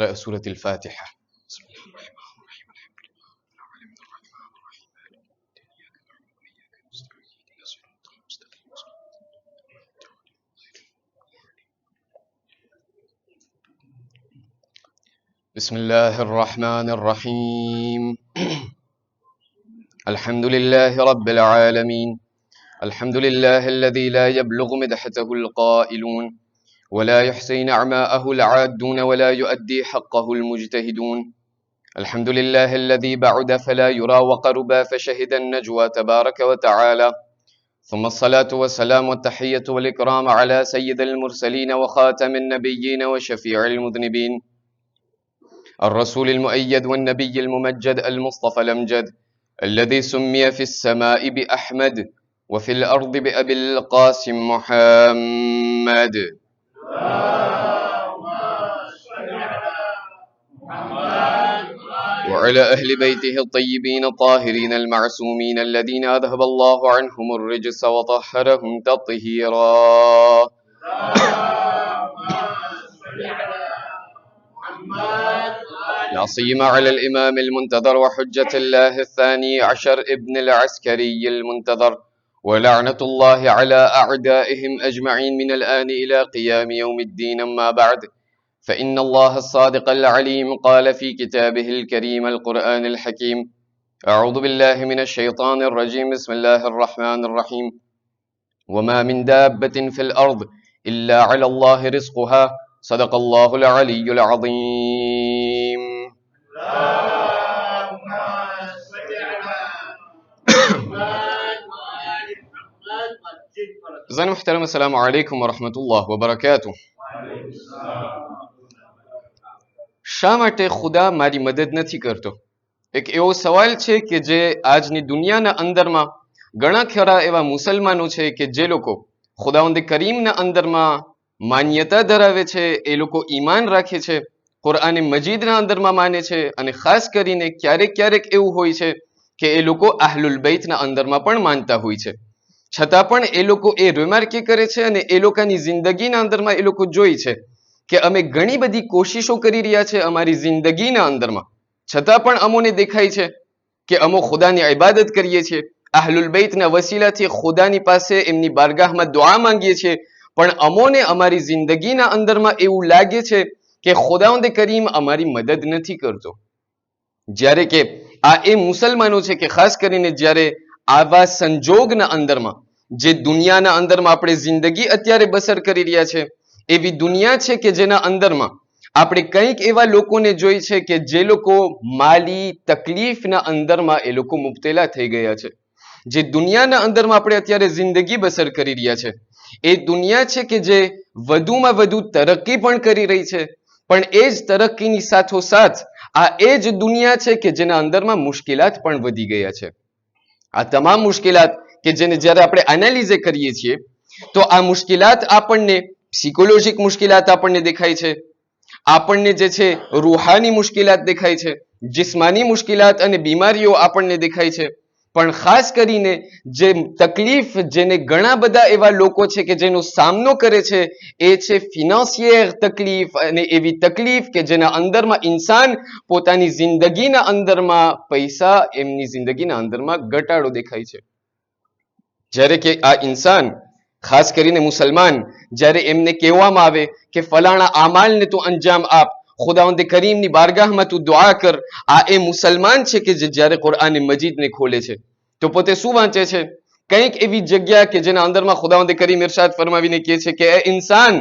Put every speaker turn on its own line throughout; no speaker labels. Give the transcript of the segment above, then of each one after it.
قرأ سورة الفاتحة. بسم الله الرحمن الرحيم. الحمد لله رب العالمين. الحمد لله الذي لا يبلغ مدحته القائلون ولا يحصي نعماءه العادون ولا يؤدي حقه المجتهدون. الحمد لله الذي بعد فلا يرى وقربا فشهد النجوى تبارك وتعالى. ثم الصلاة والسلام والتحية والإكرام على سيد المرسلين وخاتم النبيين وشفيع المذنبين، الرسول المؤيد والنبي الممجد المصطفى الأمجد، الذي سمي في السماء بأحمد وفي الأرض بأبي القاسم محمد. وعلى أهل بيته الطيبين الطاهرين المعصومين الذين أذهب الله عنهم الرجس وطهرهم تطهيرا. لا سيما على الإمام المنتظر وحجة الله الثاني عشر ابن العسكري المنتظر، ولعنة الله على أعدائهم أجمعين من الآن إلى قيام يوم الدين. أما بعد، فإن الله الصادق العليم قال في كتابه الكريم القرآن الحكيم: أعوذ بالله من الشيطان الرجيم. بسم الله الرحمن الرحيم. وما من دابة في الأرض إلا على الله رزقها. صدق الله العلي العظيم. زن محترم، السلام علیکم ورحمۃ اللہ وبرکاتہ. શા માટે ખુદા મારી મદદ નથી કરતો? એક એવો સવાલ છે કે જે આજની દુનિયાના અંદરમાં ઘણા ખરા એવા મુસલમાનો છે કે જે લોકો ખુદાવંદ કરીમના અંદરમાં માન્યતા ધરાવે છે, એ લોકો ઈમાન રાખે છે, કુરઆન મજીદના અંદરમાં માને છે, અને ખાસ કરીને ક્યારેક ક્યારેક એવું હોય છે કે એ લોકો આહલુલ બૈતના અંદરમાં પણ માનતા હોય છે. છતાં પણ એ લોકો એ રિમાર્ક કરે છે અને એ લોકોની જિંદગીના અંદરમાં એ લોકો જોઈ છે કે અમે ઘણી બધી કોશિશો કરી રહ્યા છે અમારી જિંદગીના અંદરમાં, છતાં પણ અમોને દેખાય છે કે અમો ખુદાની ઇબાદત કરીએ છીએ, આહલુલ બૈતના વસીલાથી ખુદાની પાસે એમની બારગાહમાં દુઆ માંગીએ છીએ, પણ અમોને અમારી જિંદગીના અંદરમાં એવું લાગે છે કે ખુદાવંદ કરીમ અમારી મદદ નથી કરતો. જ્યારે કે આ એ મુસલમાનો છે કે ખાસ કરીને જ્યારે આવા સંજોગના અંદરમાં, જે દુનિયાના અંદરમાં આપણે જિંદગી અત્યારે બસર કરી રહ્યા છે, એવી દુનિયા છે કે જેના અંદરમાં આપણે કંઈક એવા લોકોને જોઈ છે કે જે લોકો માલી તકલીફના અંદરમાં એ લોકો મુબતલા થઈ ગયા છે. જે દુનિયાના અંદરમાં આપણે અત્યારે જિંદગી બસર કરી રહ્યા છે, એ દુનિયા છે કે જે વધુમાં વધુ તરક્કી પણ કરી રહી છે, પણ એ જ તરક્કીની સાથોસાથ આ એ જ દુનિયા છે કે જેના અંદરમાં મુશ્કેલાત પણ વધી ગયા છે. આ તમામ મુશ્કેલાત કે જેને જ્યારે આપણે એનાલિઝ કરીએ છીએ તો આ મુશ્કેલાત આપણને સાયકોલોજીક મુશ્કેલાત આપણને દેખાય છે, આપણને જે છે રૂહાની મુશ્કેલાત દેખાય છે, જિસ્માની મુશ્કેલાત અને બીમારીઓ આપણને દેખાય છે. પણ ખાસ કરીને જે તકલીફ જેને ઘણા બધા એવા લોકો છે કે જેનો સામનો કરે છે એ છે ફિનાન્સિયર તકલીફ, અને એવી તકલીફ કે જેના અંદરમાં ઇન્સાન પોતાની જિંદગીના અંદરમાં પૈસા એમની જિંદગીના અંદરમાં ઘટાડો દેખાય છે. જ્યારે કે આ ઇન્સાન ખાસ કરીને મુસલમાન, જ્યારે એમને કહેવામાં આવે કે ફલાણા આમાલને તું અંજામ આપ, ખુદાવંદ કરીમની બારગાહમાં તું દુઆ કર, આ એ મુસલમાન છે કે જે જ્યારે કુરઆન મજીદને ખોલે છે તો પોતે શું વાંચે છે? કંઈક એવી જગ્યા કે જેના અંદરમાં ખુદાવંદ કરીમ ઇરશાદ ફરમાવીને કહે છે કે એ ઇન્સાન,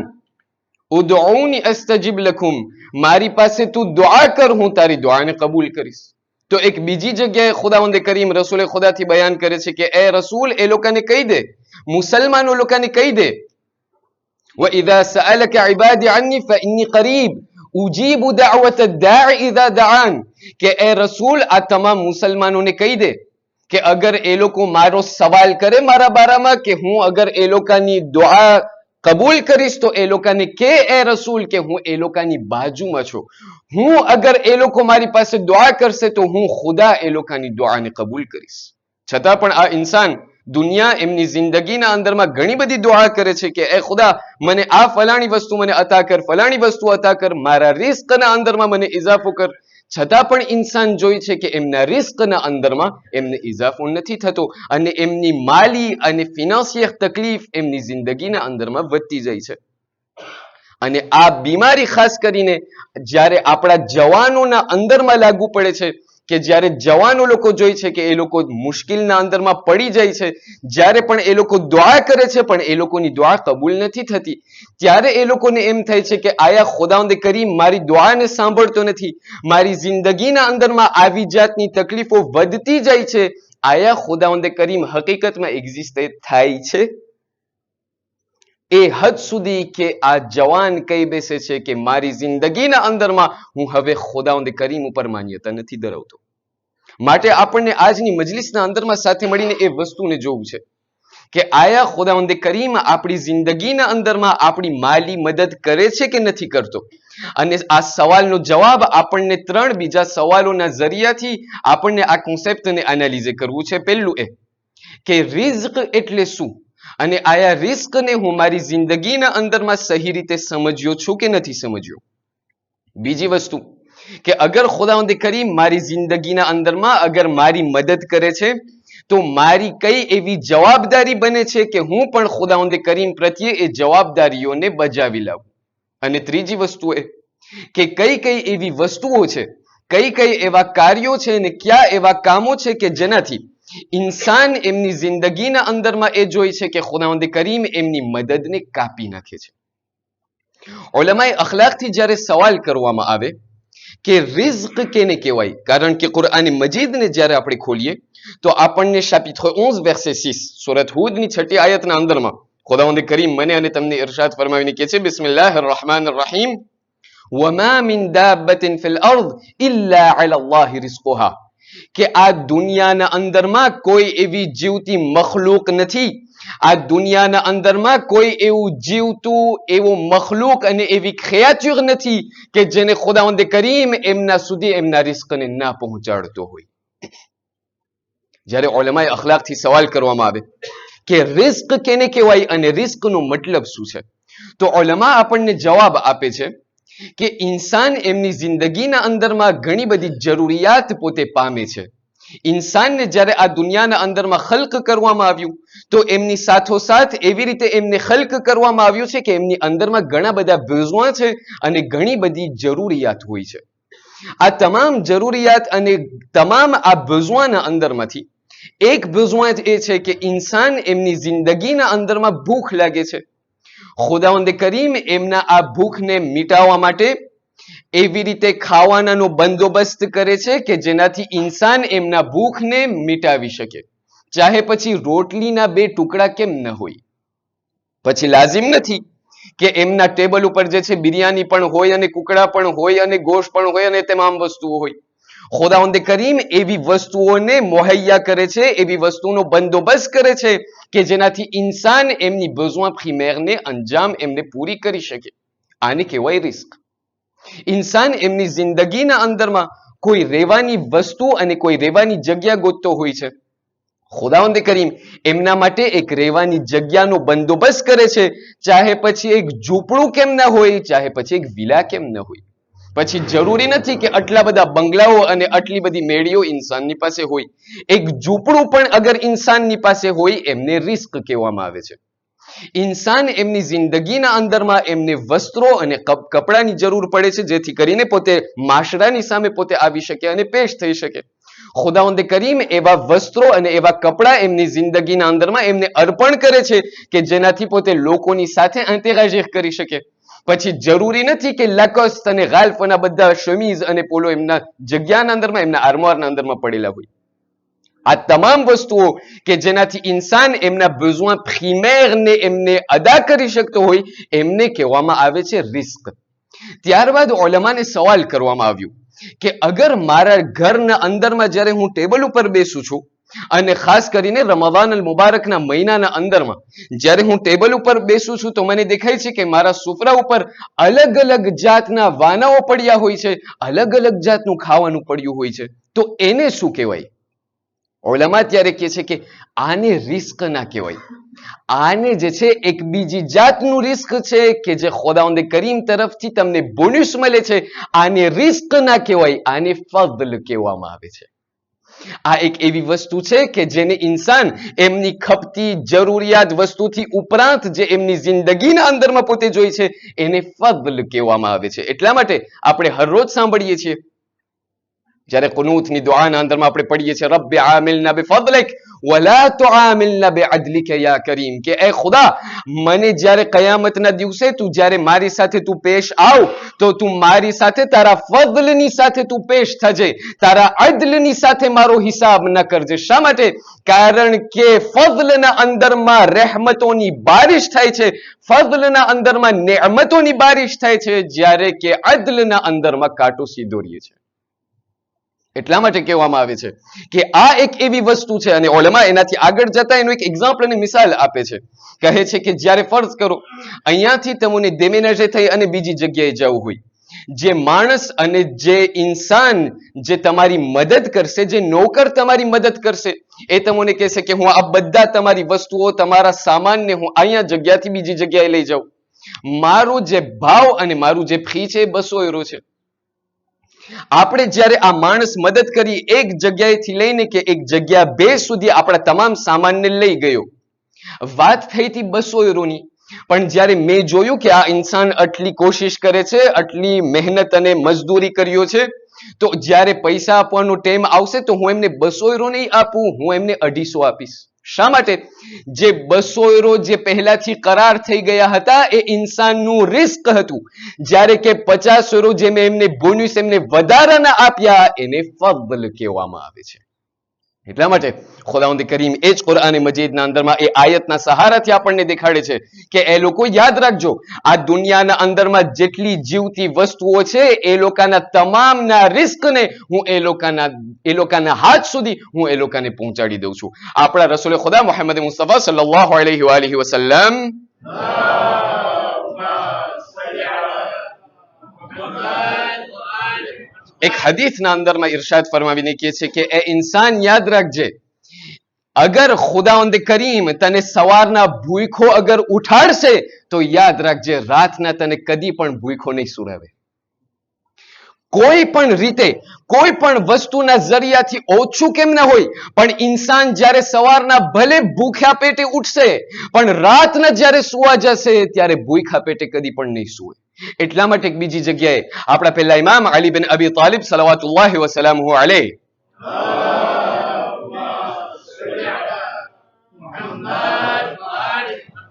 ઉદઉની અસ્તજીબ લકુમ, મારી પાસે તું દુઆ કર, હું તારી દુઆને કબૂલ કરીશ. તો એક બીજી જગ્યાએ ખુદાવંદ કરીમ રસૂલે ખુદાથી બયાન કરે છે કે એ રસૂલ, એ લોકોને કહી દે, મુસલમાનો લોકોને કહી દે, وَإِذَا سَأَلَكَ عِبَادِي عَنِّي فَإِنِّي قَرِيبٌ أُجِيبُ دَعْوَةَ الدَّاعِ إِذَا دَعَانِ. કે એ રસૂલ આ તમામ મુસલમાનોને કહી દે કે અગર એ લોકો મારો સવાલ કરે મારા બારામાં, કે હું અગર એ લોકોની દુઆ કબૂલ કરીશ, તો એ લોકોને કે એ રસૂલ કે હું એ લોકોની બાજુમાં છું, હું અગર એ લોકો મારી પાસે દુઆ કરશે તો હું ખુદા એ લોકોની દુઆને કબૂલ કરીશ. છતાં પણ આ ઇન્સાન દુનિયા એમની જિંદગીના અંદરમાં ઘણી બધી દુઆ કરે છે કે એ ખુદા મને આ ફલાણી વસ્તુ મને અતા કર, ફલાણી વસ્તુ અતા કર, મારા રિસ્કના અંદરમાં મને ઇજાફો કર. છતાં પણ ઇન્સાન જોઈ છે કે એમના રિસ્કના અંદરમાં એમને ઇજાફો નથી થતો અને એમની માલી અને ફિનાન્સિયલ તકલીફ એમની જિંદગીના અંદરમાં વધતી જાય છે. અને આ બીમારી ખાસ કરીને જ્યારે આપણા જવાનોના અંદરમાં લાગુ પડે છે કે જ્યારે જવાનો લોકો જોઈ છે કે એ લોકો મુશ્કેલના અંદરમાં પડી જાય છે, જ્યારે પણ એ લોકો દુઆ કરે છે પણ એ લોકોની દુઆ કબૂલ નથી થતી, ત્યારે એ લોકોને એમ થાય છે કે આયા ખુદાવંદ કરીમ મારી દુઆને સાંભળતો નથી, મારી જિંદગીના અંદરમાં આવી જાતની તકલીફો વધતી જાય છે, આયા ખુદાવંદ કરીમ હકીકતમાં એક્ઝિસ્ટ થાય છે. એ હદ સુધી કે આ જવાન કહી બેસે છે કે મારી જિંદગીના અંદરમાં હું હવે ખુદાવંદ કરીમ ઉપર માન્યતા નથી ધરાવતો. માટે આપણને આજની મજલિસના અંદરમાં સાથે મળીને એ વસ્તુને જોવું છે કે આયા ખુદાવંદ કરીમ આપણી જિંદગીના અંદરમાં આપણી માલી મદદ કરે છે કે નથી કરતો. અને આ સવાલનો જવાબ આપણને 3 બીજા સવાલોના જરિયાથી આપણને આ કોન્સેપ્ટને એનાલિઝ કરવું છે. પહેલું એ કે રિઝ્ક એટલે શું અને આયા રિસ્કને હું મારી જિંદગીના અંદરમાં સહી રીતે સમજ્યો છું કે નથી સમજ્યો. બીજી વસ્તુ કે અગર ખુદાવંદ કરીમ મારી જિંદગીના અંદરમાં અગર મારી મદદ કરે છે તો મારી કઈ એવી જવાબદારી બને છે કે હું પણ ખુદાવંદ કરીમ પ્રત્યે એ જવાબદારીઓને બજાવી લાવું. અને ત્રીજી વસ્તુ એ કે કઈ કઈ એવી વસ્તુઓ છે, કઈ કઈ એવા કાર્યો છે અને કયા એવા કામો છે કે જેનાથી ઇન્સાન એમની જિંદગીના અંદરમાં એ જોઈ છે કે ખુદાવંદ કરીમ એમની મદદને કાપી નાખે છે. ઉલમાએ અખલાકથી જ્યારે સવાલ કરવામાં આવે કે રિઝ્ક કેને કહેવાય, કારણ કે કુરઆન મજીદને જ્યારે આપણે ખોલીએ તો આપણને chapitre 11 verset 6 સૂરત હૂદની 6ઠી આયતના અંદરમાં ખુદાવંદ કરીમ મને અને તમને ઇરશાદ ફરમાવીને કહે છે બિસ્મિલ્લાહિર રહેમાનિર રહીમ વમા મિન દાબ્બતિન ફિલ અર્દ ઇલ્લા અલા અલ્લાહ રિઝ્કુહા, કે આ દુનિયાના અંદરમાં કોઈ એવી જીવતી મખલૂક નથી, આ દુનિયાના અંદરમાં કોઈ એવું જીવતું એવું મખલૂક અને એવી ક્રિએચર નથી કે જેને ખુદાવંદ કરીમ એમના સુધી એમના રિસ્કને ના પહોંચાડતો હોય. જ્યારે ઉલમાએ અખલાકથી સવાલ કરવામાં આવે કે રિસ્ક કેને કહેવાય અને રિસ્કનો મતલબ શું છે, તો ઉલમા આપણને જવાબ આપે છે કે ઇન્સાન એમની જિંદગીના અંદરમાં ઘણી બધી જરૂરિયાત પોતે પામે છે. ઇન્સાનને જ્યારે આ દુનિયાના અંદરમાં ખલ્ક કરવામાં આવ્યું તો એમની સાથોસાથ એવી રીતે એમને ખલ્ક કરવામાં આવ્યું છે કે એમની અંદરમાં ઘણા બધા બેઝવાં છે અને ઘણી બધી જરૂરિયાત હોય છે. આ તમામ જરૂરિયાત અને તમામ આ બેઝવાના અંદરમાંથી એક બેઝવાં એ છે કે ઇન્સાન એમની જિંદગીના અંદરમાં ભૂખ લાગે છે. ખુદાવંદ કરીમ એમના આ ભૂખને મિટાવવા માટે એવી રીતે ખાવાનાનો બંદોબસ્ત કરે છે કે જેનાથી ઇન્સાન એમના ભૂખને મિટાવી શકે, ચાહે પછી રોટલીના 2 ટુકડા કેમ ન હોય. પછી લાઝિમ નથી કે એમના ટેબલ ઉપર જે છે બિરયાની પણ હોય અને કુકડા પણ હોય અને ગોશ્ત પણ હોય અને તમામ વસ્તુઓ હોય. ખુદાવંદ કરીમ એવી વસ્તુઓને મુહૈયા કરે છે, એવી વસ્તુનો બંદોબસ્ત કરે છે કે જેનાથી ઇન્સાન એમની બેઝવાં પ્રિમેરને અંજામ એમને પૂરી કરી શકે. આને કહેવાય રિસ્ક. ઇન્સાન એમની જિંદગીના અંદરમાં કોઈ રહેવાની વસ્તુ અને કોઈ રહેવાની જગ્યા ગોતતો હોય છે. ખુદાવંદ કરીમ એમના માટે એક રહેવાની જગ્યાનો બંદોબસ્ત કરે છે, ચાહે પછી એક ઝૂંપડું કેમ ન હોય, ચાહે પછી એક વિલા કેમ ન હોય. પછી જરૂરી નથી કે આટલા બધા બંગલાઓ અને આટલી બધી મેળીઓ ઇન્સાનની પાસે હોય. એક ઝૂંપડું પણ અગર ઇન્સાનની પાસે હોય એમને રિસ્ક કહેવામાં આવે છે. ઇન્સાન એમની જિંદગીના અંદરમાં એમને વસ્ત્રો અને કપડાની જરૂર પડે છે જેથી કરીને પોતે માશરાની સામે પોતે આવી શકે અને પેશ થઈ શકે. ખુદાવંદ કરીમ એવા વસ્ત્રો અને એવા કપડા એમની જિંદગીના અંદરમાં એમને અર્પણ કરે છે કે જેનાથી પોતે લોકોની સાથે ઇન્ટરેક્ટ કરી શકે. પછી જરૂરી નથી કે લકોસ્ટ અને ગાલ્ફના બધા શમીઝ અને પોલો એમના જગ્યાના અંદરમાં એમના આર્મોરના અંદરમાં પડેલા હોય. આ તમામ વસ્તુઓ કે જેનાથી ઇન્સાન એમના બેઝવાં પ્રિમેરને એમને અદા કરી શકતો હોય એમને કહેવામાં આવે છે રિસ્ક. ત્યારબાદ ઉલમાને સવાલ કરવામાં આવ્યું કે અગર મારા ઘરના અંદરમાં જ્યારે હું ટેબલ ઉપર બેસું છું અને ખાસ કરીને રમઝાન અલ મુબારકના મહિનાના અંદરમાં જ્યારે હું ટેબલ ઉપર બેસું છું તો મને દેખાય છે કે મારા સુફરા ઉપર અલગ અલગ જાતના વાનાઓ પડ્યા હોય છે, અલગ અલગ જાતનું ખાવાનું પડ્યું હોય છે, તો એને શું કહેવાય? ઉલમા ત્યારે કહે છે કે આને રિસ્ક ના કહેવાય, આને જે છે એક બીજી જાતનું રિસ્ક છે કે જે ખુદાવંદ કરીમ તરફથી તમને બોનસ મળે છે. આને રિસ્ક ના કહેવાય, આને ફضل કહેવામાં આવે છે. આ એક એવી વસ્તુ છે કે જેને ઇન્સાન એમની ખપતી જરૂરિયાત વસ્તુથી ઉપરાંત જે એમની જિંદગીના અંદરમાં પોતે જોઈ છે એને ફضل કહેવામાં આવે છે. એટલા માટે આપણે હરરોજ સાંભળીએ છીએ જ્યારે કુનૂતની દુઆના અંદરમાં આપણે પઢીએ છીએ, રબ્બી આમિલના બિફضلક વલા તુઆમિલના બિઅદલિક યા કરીમ, કે એ ખુદા મને જ્યારે કયામતના દિવસે તું જ્યારે મારી સાથે તું પેશ આવ તો તું મારી સાથે તારા ફضلની સાથે તું પેશ થજે, તારા અદલની સાથે મારો હિસાબ ન કરજે. શા માટે? કારણ કે ફضلના અંદરમાં રહેમતોની બારિશ થાય છે, ફضلના અંદરમાં નેમતોની બારિશ થાય છે, જ્યારે કે અદલના અંદરમાં કાંટો સીધો રહે છે. એટલા માટે કહેવામાં આવે છે કે આ એક એવી વસ્તુ છે. અને ઉલમા એનાથી આગળ જતા એનું એક એક્ઝામ્પલ અને મિસાલ આપે છે. કહે છે કે જ્યારે ફર્ઝ કરો અહીંયાથી તમને દેમેનાજે થઈ અને બીજી જગ્યાએ જવું હોય, જે માણસ અને જે ઇન્સાન જે તમારી મદદ કરશે, જે નોકર તમારી મદદ કરશે, એ તમને કહેશે કે હું આ બધા તમારી વસ્તુઓ તમારા સામાનને હું અહીંયા જગ્યાથી બીજી જગ્યાએ લઈ જાઉં, મારો જે ભાવ અને મારું જે ફી છે એ 200 યુરો છે. આપણે જ્યારે આ માણસ મદદ કરી એક જગ્યાએથી લઈને કે એક જગ્યા 2 સુધી આપણા તમામ સામાનને લઈ ગયો, વાત થઈ હતી 200 યુરોની, પણ જ્યારે મેં જોયું કે આ ઇન્સાન આટલી કોશિશ કરે છે, આટલી મહેનત અને મજદૂરી કર્યો છે, તો જ્યારે પૈસા આપવાનો ટાઈમ આવશે તો હું એમને 200 યુરો નહીં આપું, હું એમને 250 આપીશ. શા માટે? જે 200 યુરો જે પહેલાથી કરાર થઈ ગયા હતા એ ઇન્સાનનું રિસ્ક હતું, જ્યારે કે 50 યુરો જે મેં એમને બોનસ એમને વધારાના આપ્યા એને ફضل કહેવામાં આવે છે. એટલા માટે ખુદાવંદ કરીમ એ જ કુરઆન મજીદના અંદરમાં એ આયતના સહારાથી આપણને દેખાડે છે કે એ લોકો યાદ રાખજો, આ દુનિયાના અંદરમાં જેટલી જીવતી વસ્તુઓ છે એ લોકોના તમામના રિસ્કને હું એ લોકોના હાથ સુધી હું એ લોકોને પહોંચાડી દઉં છું. આપણા રસૂલ ખુદા મુહમ્મદ મુસ્તફા સલ્લલ્લાહુ અલૈહિ વસલ્લમ એક હદીસના અંદરમાં ઇરશાદ ફરમાવીને કહે છે કે એ ઇન્સાન યાદ રાખજે, અગર ખુદાવંદ કરીમ તને સવારના ભૂખો અગર ઉઠાડશે તો યાદ રાખજે રાતના તને કદી પણ ભૂખો નહીં સુરાવે. કોઈ પણ રીતે કોઈ પણ વસ્તુના જરિયાથી ઓછું કેમ ના હોય, પણ ઇન્સાન જ્યારે સવારના ભલે ભૂખ્યા પેટે ઉઠશે પણ રાતના જ્યારે સુવા જશે ત્યારે ભૂખ્યા પેટે કદી પણ નહીં સુવે. એટલા માટે બીજી જગ્યાએ આપણા પહેલા ઇમામ અલી બિન અબી તાલિબ સલવાતુલ્લાહિ વસલામુહુ અલૈહ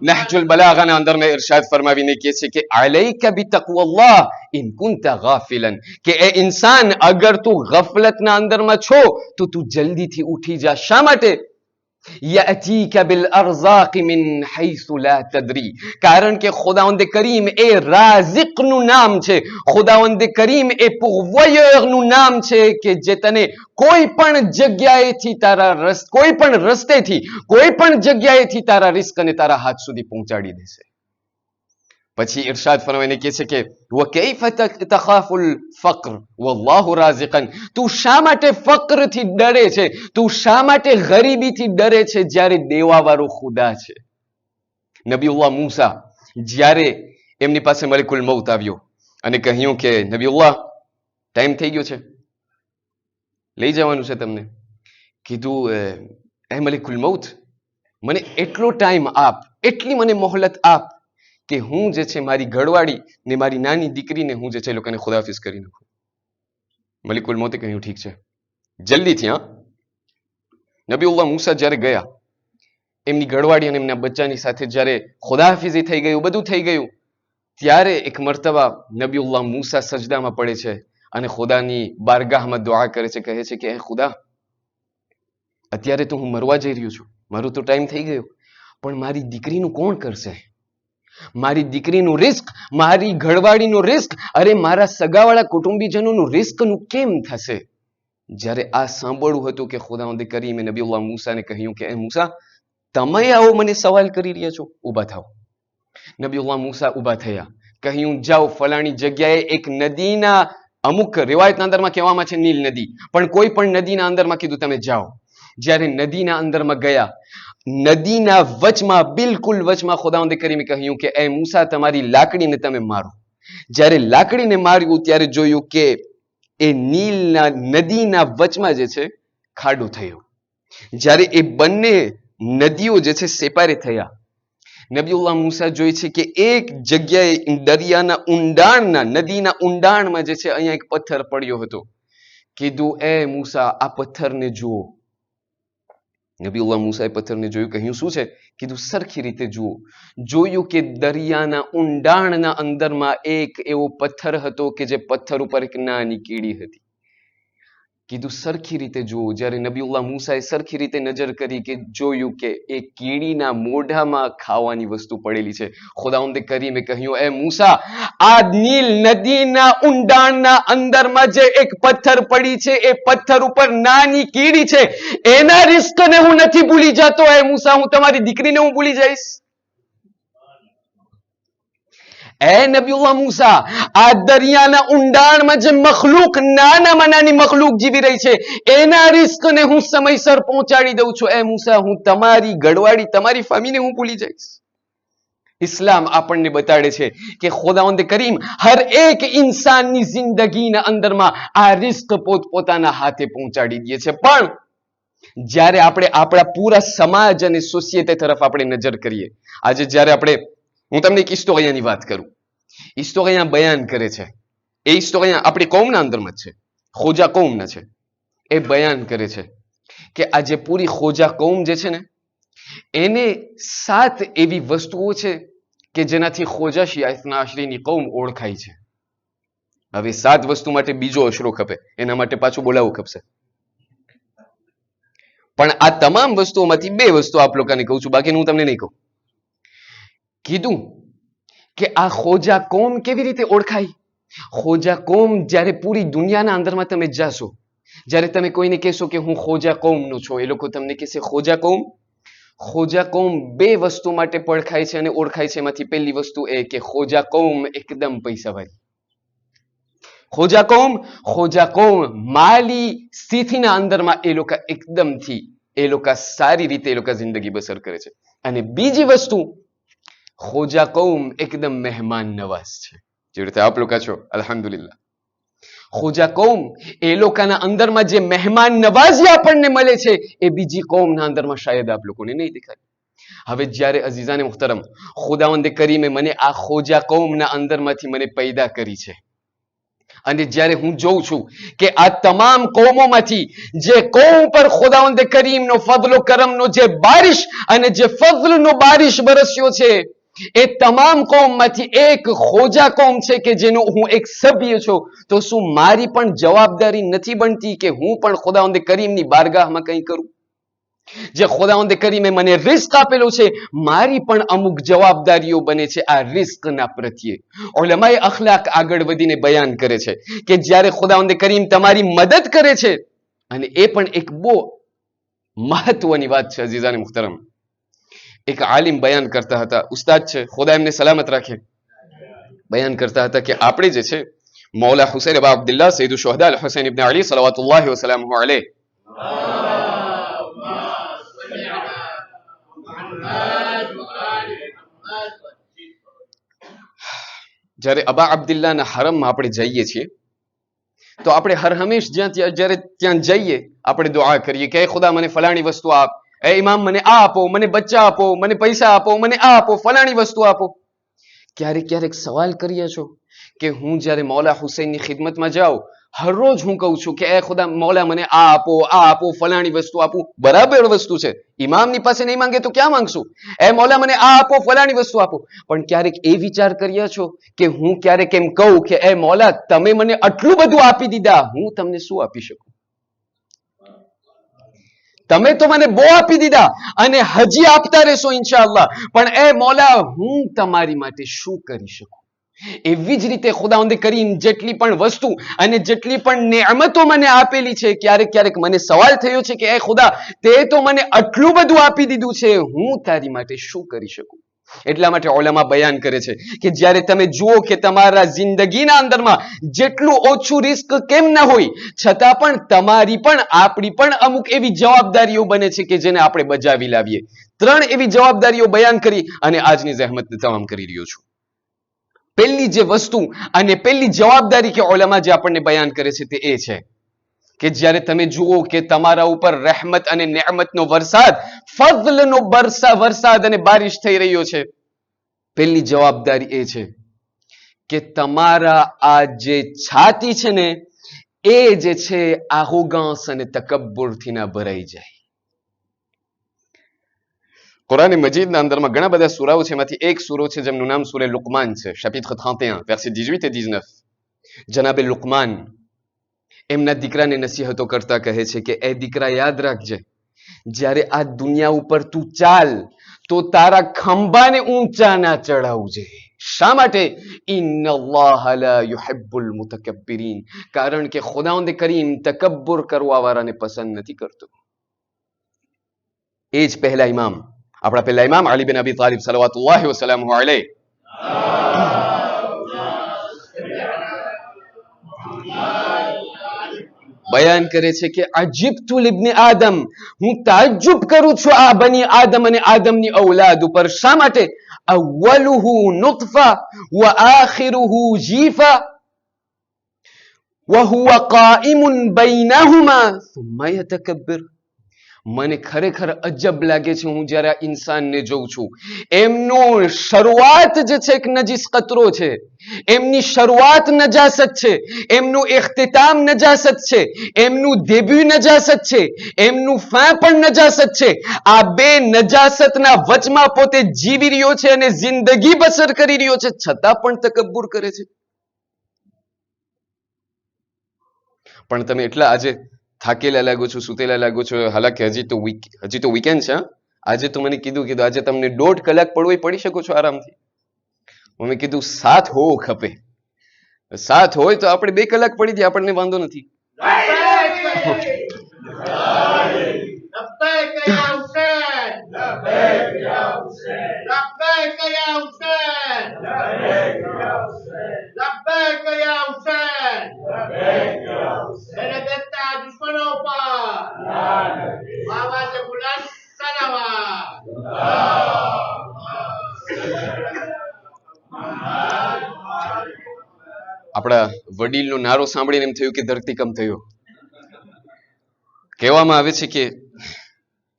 નહજુલ બલાગાના અંદરમાં ઇરશાદ ફરમાવીને કહે છે કે અલૈકા બિતકવલ્લાહ ઇન કુંતા ગાફિલન, કે એ ઇન્સાન અગર તું ગફલતના અંદરમાં છો તો તું જલ્દીથી ઉઠી જા. શા માટે? યઅતીકા બિલ અરઝાક મિન હૈસુ લા તદરી, કારણ કે ખુદાવંદ કરીમ એ રાઝિકનું નામ છે, ખુદાવંદ કરીમ એ pourvoyeurનું નામ છે કે જે તને કોઈ પણ જગ્યાએથી તારા કોઈ પણ રસ્તેથી કોઈ પણ જગ્યાએથી તારા રિસ્ક અને તારા હાથ સુધી પહોંચાડી દેશે. પછી ઇરશાદ ફરમાવીને કહે છે કે વકૈફ તખાફુલ ફક્ર વલ્લાહુ રાઝિકન, તું શા માટે ફક્રથી ડરે છે, તું શા માટે ગરીબીથી ડરે છે જ્યારે દેવાવાળો ખુદા છે. નબીઉલ્લાહ મૂસા જ્યારે એમની પાસે મલકુલ મૌત આવ્યો અને કહ્યું કે નબીઉલ્લાહ ટાઈમ થઈ ગયો છે, લઈ જવાનું છે તમને. કીધું એ મલકુલ મૌત, મને એટલો ટાઈમ આપ, એટલી મને મોહલત આપ કે હું જે છે મારી ઘરવાળી ને મારી નાની દીકરીને હું જે છે લોકોને ખુદાફિઝ કરી નાખું. મલિકુલ મોતે કહ્યું ઠીક છે, જલ્દીથી. હા, નબીઉલ્લાહ મૂસા જ્યારે ગયા એમની ઘરવાળી અને એમના બચ્ચાની સાથે જ્યારે ખુદાફિઝી થઈ ગયું, બધું થઈ ગયું, ત્યારે એક મર્તબા નબીઉલ્લાહ મૂસા સજદામાં પડે છે અને ખુદાની બારગાહમાં દુઆ કરે છે, કહે છે કે હે ખુદા, અત્યારે તો હું મરવા જઈ રહ્યો છું, મારું તો ટાઈમ થઈ ગયો, પણ મારી દીકરીનું કોણ કરશે? મારી દીકરીનું રિસ્ક, મારી ઘરવાળીનું રિસ્ક, અરે મારા સગાવાળા કુટુંબીજનોનું રિસ્કનું કેમ થશે? જ્યારે આ સાંભળવું હતું કે ખુદાવંદ કરીમે નબીઉલ્લાહ મૂસાને કહ્યું કે એ મૂસા, તમે આવો મને સવાલ કરી રહ્યા છો, ઊભા થાઓ. નબીઉલ્લાહ મૂસા ઊભા થયા, કહ્યું જાઓ ફલાણી જગ્યાએ એક નદીના, અમુક રિવાયતના અંદરમાં કહેવામાં છે નીલ નદી, પણ કોઈ પણ નદીના અંદરમાં કીધું તમે જાઓ. જ્યારે નદીના અંદરમાં ગયા, નદીના વચમાં, બિલકુલ વચમાં ખુદાવંદે કરીમે કહ્યું કે એ મૂસા તમારી લાકડીને તમે મારો. જ્યારે લાકડીને માર્યું ત્યારે જોયું કે એ નીલના નદીના વચમાં જે છે ખાડો થયો. જ્યારે એ બંને નદીઓ જે છે સેપારે થયા, નબીઉલ્લાહ મૂસા જોઈ છે કે એક જગ્યાએ દરિયાના ઊંડાણના, નદીના ઊંડાણમાં જે છે અહીંયા એક પથ્થર પડ્યો હતો. કીધું એ મૂસા આ પથ્થરને જુઓ. નબીઉલ્લાહ મૂસાએ પથ્થરને જોયું, કહ્યું શું છે? કીધું સરખી રીતે જુઓ. જોયું કે દરિયાના ઊંડાણના અંદરમાં એક એવો પથ્થર હતો કે જે પથ્થર ઉપર એક નાની કીડી હતી. કીધું સરખી રીતે જુઓ. જ્યારે નબીઉલ્લાહ મૂસાએ સરખી રીતે નજર કરી કે જોયું કે એ કીડીના મોઢામાં ખાવાની વસ્તુ પડેલી છે. ખુદાવંદે કરીમે કહ્યું એ મૂસા આ નીલ નદીના ઊંડાણના અંદરમાં જે એક પથ્થર પડી છે એ પથ્થર ઉપર નાની કીડી છે. એના રિસ્કને હું નથી ભૂલી જતો. એ મૂસા હું તમારી દીકરીને હું ભૂલી જઈશ? એ નબીઉલ્લાહ મૂસા આ દરિયાના ઊંડાણમાં જે મખલૂક, નાનામાં નાની મખલૂક જીવી રહી છે એના રિસ્કને હું સમયસર પહોંચાડી દઉં છું. એ મૂસા હું તમારી ગડવાડી, તમારી ફામીને હું ભૂલી જઈશ? ઇસ્લામ આપણને બતાડે છે કે ખુદાવંદ કરીમ હર એક ઇન્સાનની જિંદગીના અંદરમાં આ રિસ્ક પોતપોતાના હાથે પહોંચાડી દે છે. પણ જ્યારે આપણે આપણા પૂરા સમાજ અને સોસાયટી તરફ આપણે નજર કરીએ, આજે જ્યારે આપણે, હું તમને એક હિસ્ટોરિયાની વાત કરું. હિસ્ટોરિયા બયાન કરે છે, એ હિસ્ટોરિયા આપણી કૌમના અંદરમાં જ છે, ખોજા કૌમના છે. એ બયાન કરે છે કે આજે પૂરી ખોજા કૌમ જે છે ને એને 7 એવી વસ્તુઓ છે કે જેનાથી ખોજા શિયા આશરીની કૌમ ઓળખાય છે. હવે 7 વસ્તુ માટે બીજો અશરો ખપે, એના માટે પાછું બોલાવવું ખપશે. પણ આ તમામ વસ્તુઓમાંથી 2 વસ્તુ આપ લોકોને કહું છું, બાકી હું તમને નહીં કહું. કીધું કે આ ખોજા કોમ કેવી રીતે ઓળખાય? ખોજા કોમ જ્યારે પૂરી દુનિયાના અંદરમાં તમે જાશો, જ્યારે તમે કોઈને કહેશો કે હું ખોજા કોમનો છું, એ લોકો તમને કહેશે ખોજા કોમ. ખોજા કોમ 2 વસ્તુ માટે પડખાય છે અને ઓળખાય છે. એમાંથી પહેલી વસ્તુ એ કે ખોજા કોમ એકદમ પૈસાવાળી. ખોજા કોમ માલી સ્થિતિના અંદરમાં એ લોકો એકદમથી, એ લોકો સારી રીતે એ લોકો જિંદગી બસર કરે છે. અને બીજી વસ્તુ, ખોજા કૌમ એકદમ મહેમાન નવાઝ છે, જેવી રીતે આપ લોકો છો અલ્હમ્દુલિલ્લાહ. ખોજા કૌમ એ લોકોના અંદરમાં જે મહેમાન નવાઝી આપણને મળે છે એ બીજી કૌમના અંદરમાં શાયદ આપ લોકોને નહીં દેખાય. હવે જ્યારે અઝીઝાને મુહતરમ ખુદાવંદે કરીમે મને આ ખોજા કૌમના અંદરમાંથી મને પેદા કરી છે, અને જ્યારે હું જોઉં છું કે આ તમામ કૌમોમાંથી જે કૌમ પર ખુદાવંદે કરીમનો ફضل و કરમનો જે બારિશ અને જે ફضلનો બારિશ બરસ્યો છે, એ તમામ કૌમમાંથી એક ખોજા કૌમ છે કે જેનો હું એક સભ્ય છું. તો શું મારી પણ જવાબદારી નથી બનતી કે હું પણ ખુદાવંદે કરીમની બારગાહમાં કંઈ કરું? જે ખુદાવંદે કરીમે મને રિસ્ક આપેલું છે, મારી પણ અમુક જવાબદારીઓ બને છે આ રિસ્કના પ્રત્યે. ઉલમાએ અખલાક આગળ વધીને બયાન કરે છે કે જ્યારે ખુદાવંદે કરીમ તમારી મદદ કરે છે, અને એ પણ એક બહુ મહત્વની વાત છે અઝીઝાને મુહતરમ. એક આલિમ બયાન કરતા હતા, ઉસ્તાદ છે, ખુદા એમને સલામત રાખે, બયાન કરતા હતા કે આપણે જે છે મૌલા હુસૈન અબા અબ્દુલ્લાહ સૈયદ શુહદા અલ હુસૈન ઇબ્ન અલી સલાવતુલ્લાહ વ સલામુહુ અલૈહ, જ્યારે અબા અબ્દુલ્લાહના હરમમાં આપણે જઈએ છીએ તો આપણે હર હંમેશ જ્યારે ત્યાં જઈએ આપણે દુઆ કરીએ કે ખુદા મને ફલાણી વસ્તુ આપ, એ ઇમામ મને આ આપો, મને બચ્ચા આપો, મને પૈસા આપો, મને આ આપો, ફલાણી વસ્તુ આપો. ક્યારેક સવાલ કર્યા છો કે હું જ્યારે મૌલા હુસૈનની ખિદમતમાં જાઉં, હર રોજ હું કહું છું કે એ ખુદા મૌલા મને આ આપો, ફલાણી વસ્તુ આપું. બરાબર વસ્તુ છે, ઇમામની પાસે નહીં માંગે તો ક્યાં માંગશું? એ મૌલા મને આ આપો, ફલાણી વસ્તુ આપો. પણ ક્યારેક એ વિચાર કર્યા છો કે હું ક્યારેક એમ કહું કે એ મૌલા તમે મને આટલું બધું આપી દીધા, હું તમને શું આપી શકું? તમે તો મને બહુ આપી દીધા અને હજી આપતા રહેશો ઇન્શાઅલ્લાહ, પણ એ મૌલા હું તમારી માટે શું કરી શકું? એવી જ રીતે ખુદાવંદ કરીમ જેટલી પણ વસ્તુ અને જેટલી પણ નેમતો મને આપેલી છે, ક્યારેક મને સવાલ થયો છે કે એ ખુદા તે તો મને આટલું બધું આપી દીધું છે, હું તારી માટે શું કરી શકું? એટલા માટે ઉલમા બયાન કરે છે કે જ્યારે તમે જુઓ કે તમારા જિંદગીના અંદરમાં જેટલું ઓછું રિસ્ક કેમ ના હોય, છતાં પણ તમારી પણ આપણી પણ અમુક એવી જવાબદારીઓ બને છે કે જેને આપણે બજાવી લાવીએ. 3 એવી જવાબદારીઓ બયાન કરી અને આજની જહેમતને તમામ કરી રહ્યો છું. પહેલી જે વસ્તુ અને પહેલી જવાબદારી કે ઉલમા જે આપણને બયાન કરે છે તે એ છે કે જ્યારે તમે જુઓ કે તમારા ઉપર રહેમત અને નેમતનો વરસાદ, ફઝલનો વરસાદ અને બારિશ થઈ રહ્યો છે, પહેલી જવાબદારી એ છે કે તમારા આ જે છાતી છે ને એ જે છે આરોગન્સ અને તકબ્બુરથી ના ભરાઈ જાય. કુરાન મજીદના અંદરમાં ઘણા બધા સૂરાઓ છે, એમાંથી એક સૂરો છે જેમનું નામ સૂરે લુકમાન છે, chapitre 31 verset 18 et 19. જનાબે લુકમાન એમના દીકરાને નસીહતો કરતા કહે છે કે એ દીકરા યાદ રાખજે, જ્યારે આ દુનિયા ઉપર તું ચાલ તો તારા ખંભાને ઊંચા ના ચડાવજે. શા માટે? ઇન્નલ્લાહ લા યુહિબ્બુલ મુતકબ્બિરીન, કારણ કે ખુદાવંદ કરીમ તકબ્બુર કરવા વાળાને પસંદ નથી કરતો. એ જ પહેલા ઇમામ, આપણા પહેલા ઇમામ અલી બિન અબી તાલિબ સલવાતુલ્લાહ વસલામુ અલૈહ બયાન કરે છે કે અજીબતુ લિબ્ની આદમ, હું તાજ્જુબ કરું છું આ બની આદમ અને આદમની ઔલાદ ઉપર. શા માટે? અવ્વલુહુ નુતફા વ આખિરુહુ જીફા વ હુવા કાઈમુન બૈનહુમા સુમ્મા યતકબ્બર. મને ખરેખર અજબ લાગે છે હું જ્યારે આ ઇન્સાનને જોઉં છું. એમનું શરૂઆત જે છે એક નજીસ કતરો છે, એમની શરૂઆત નજાસત છે, એમનું ઇખ્તિતામ નજાસત છે, એમનું ડેબ્યુ નજાસત છે, એમનું ફા પણ નજાસત છે. આ બે નજાસતના વચમાં પોતે જીવી રહ્યો છે અને જિંદગી બસર કરી રહ્યો છે, છતાં પણ તકબ્બુર કરે છે. પણ તમે એટલા આજે થાકેલા લાગો છો, સુતેલા લાગો છો. હાલાકી હજી તો વીકેન્ડ છે. આજે તો મને કીધું આજે તમને 1.5 કલાક પડવો પડી શકો છો આરામથી. મેં કીધું 7 હોવો ખપે. 7 હોય તો આપણે 2 કલાક પડી જાય, આપણને વાંધો નથી. આપણા વડીલનો નારો સાંભળીને એમ થયું કે ધરતીકંપ થયો. કહેવામાં આવે છે કે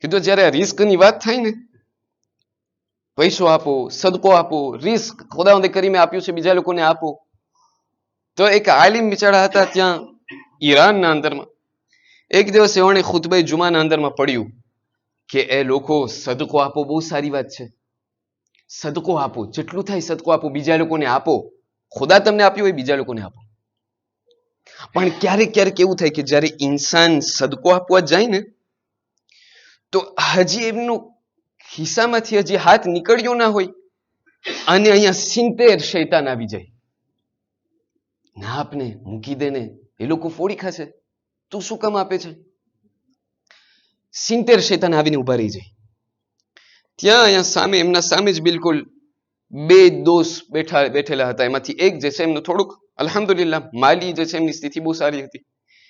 કીધું જ્યારે રિસ્કની વાત થાય ને, પૈસો આપો, સદકો આપો, રિસ્ક ખુદાવંદે કરીમે આપ્યું છે, બીજા લોકોને આપો. તો એક આલિમ બિચારા હતા ત્યાં ઈરાનના અંદરમાં. એક દિવસ એમણે ખુતબે જુમાના અંદરમાં પડ્યું કે એ લોકો સદકો આપો બહુ સારી વાત છે, સદકો આપો, જેટલું થાય સદકો આપો, બીજા લોકોને આપો. ખુદા તમને આપ્યું હોય બીજા લોકોને આપો. પણ ક્યારેક એવું થાય કે જ્યારે ઇન્સાન સદકો આપવા જાય ને તો હજી એમનું ખિસ્સામાંથી હજી હાથ નીકળ્યો ના હોય અને અહીંયા 70 શૈતાન આવી જાય. ના આપને, મૂકી દે ને, એ લોકો ફોડી ખાશે, તું શું કામ આપે છે? 70 શૈતાન આવીને ઉભા રહી જાય. ત્યાં અહીંયા સામે, એમના સામે જ બિલકુલ 2 દોસ્ત બેઠેલા હતા. એમાંથી એક જે છે એમનું થોડુંક અલ્હમ્દુલિલ્લાહ માલી જે છે એમની સ્થિતિ બહુ સારી હતી.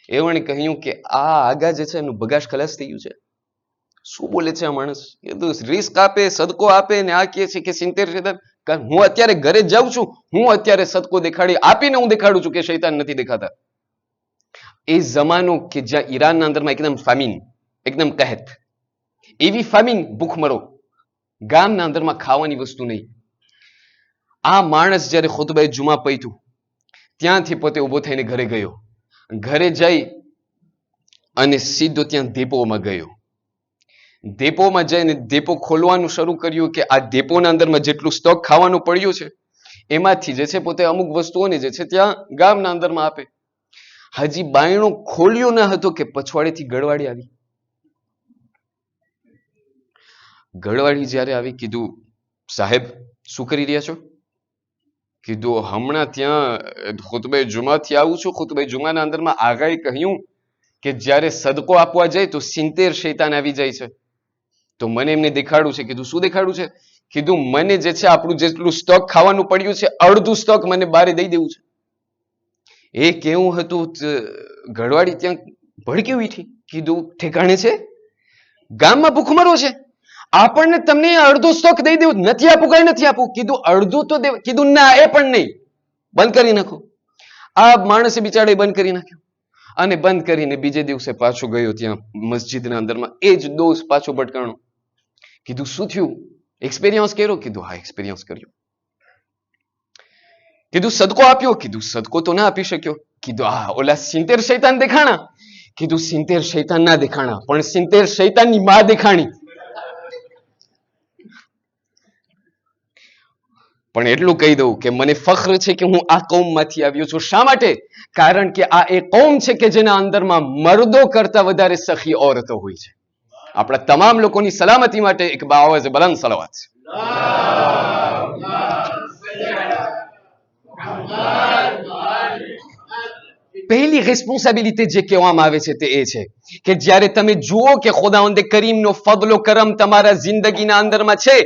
એમણે કહ્યું કે આ આગા જે છે એમનું બગાશ ખલાસ થઈ ગયું છે. શું બોલે છે આ માણસ? એ તો રિસ્ક આપે, સદકો આપે ને આ કહે છે કે 70 શૈતાન. હું અત્યારે ઘરે જાઉં છું, હું અત્યારે સદકો દેખાડી આપીને હું દેખાડું છું કે શૈતાન નથી દેખાતા. એ જમાનો કે જ્યાં ઈરાનના અંદરમાં એકદમ ફામીન, એકદમ કહેત, એવી ફામીન, ભૂખમરો, ગામના અંદરમાં ખાવાની વસ્તુ નહીં. આ માણસ જ્યારે ખુતબે જુમા પૈતું ત્યાંથી પોતે ઉભો થઈને ઘરે ગયો. ઘરે જઈ અને સીધો ત્યાં ડેપોમાં ગયો. ડેપોમાં જઈને ડેપો ખોલવાનું શરૂ કર્યું કે આ ડેપોના અંદરમાં જેટલું સ્ટોક ખાવાનું પડ્યું છે એમાંથી જે છે પોતે અમુક વસ્તુઓને જે છે ત્યાં ગામના અંદરમાં આપે. હજી બાયણું ખોલ્યું ન હતું કે પછવાડેથી ગળવાડી આવી. ગળવાડી જ્યારે આવી, કીધું સાહેબ શું કરી રહ્યા છો? કીધું હમણાં ત્યાં ખુતબે જુમાથી આવું છું. ખુતબે જુમાના અંદરમાં આગાએ કહ્યું કે જ્યારે સદકો આપવા જાય તો 70 શૈતાન આવી જાય છે, તો મને એમને દેખાડું છે. કીધું શું દેખાડું છે? કીધું મને જે છે આપણું જેટલું સ્ટોક ખાવાનું પડ્યું છે અડધું સ્ટોક મને બારે દઈ દેવું છે. એ કેવું હતું ઘરવાળી ત્યાં ભડકી ઉઠી. કીધું ઠેકાણે છે, ગામમાં ભૂખમરો છે, આપણને તમને અડધો સ્ટોક દઈ દેવું, નથી આપવું કઈ નથી આપવું. કીધું અડધું તો દેવ. કીધું ના એ પણ નહીં, બંધ કરી નાખો. આ માણસે બિચારે બંધ કરી નાખ્યો અને બંધ કરીને બીજે દિવસે પાછો ગયો ત્યાં મસ્જિદના અંદરમાં. એ જ દોસ્ત પાછો ભટકાણો. કીધું શું થયું, એક્સપિરિયન્સ કર્યો? કીધું હા એક્સપિરિયન્સ કર્યો. કીધું સદકો આપ્યો? કીધું સદકો તો ના આપી શક્યો. કીધું હા ઓલા 70 શૈતાન દેખાણા? કીધું 70 શૈતાન ના દેખાણા, પણ 70 શૈતાનની માં દેખાણી. પણ એટલું કહી દઉં કે મને ફખ્ર છે કે હું આ કૌમમાંથી આવ્યો છું. શા માટે? કારણ કે આ એ કૌમ છે કે જેના અંદરમાં મર્દો કરતા વધારે સખી ઓરતો હોય છે. આપણા તમામ લોકોની સલામતી માટે એક બાવાજે બલંદ સલાવત. પહેલી રિસ્પોન્સિબિલિટી જે કહેવામાં આવે છે તે એ છે કે જ્યારે તમે જુઓ કે ખુદાવંદે કરીમનો ફضل કરમ તમારા જિંદગીના અંદરમાં છે,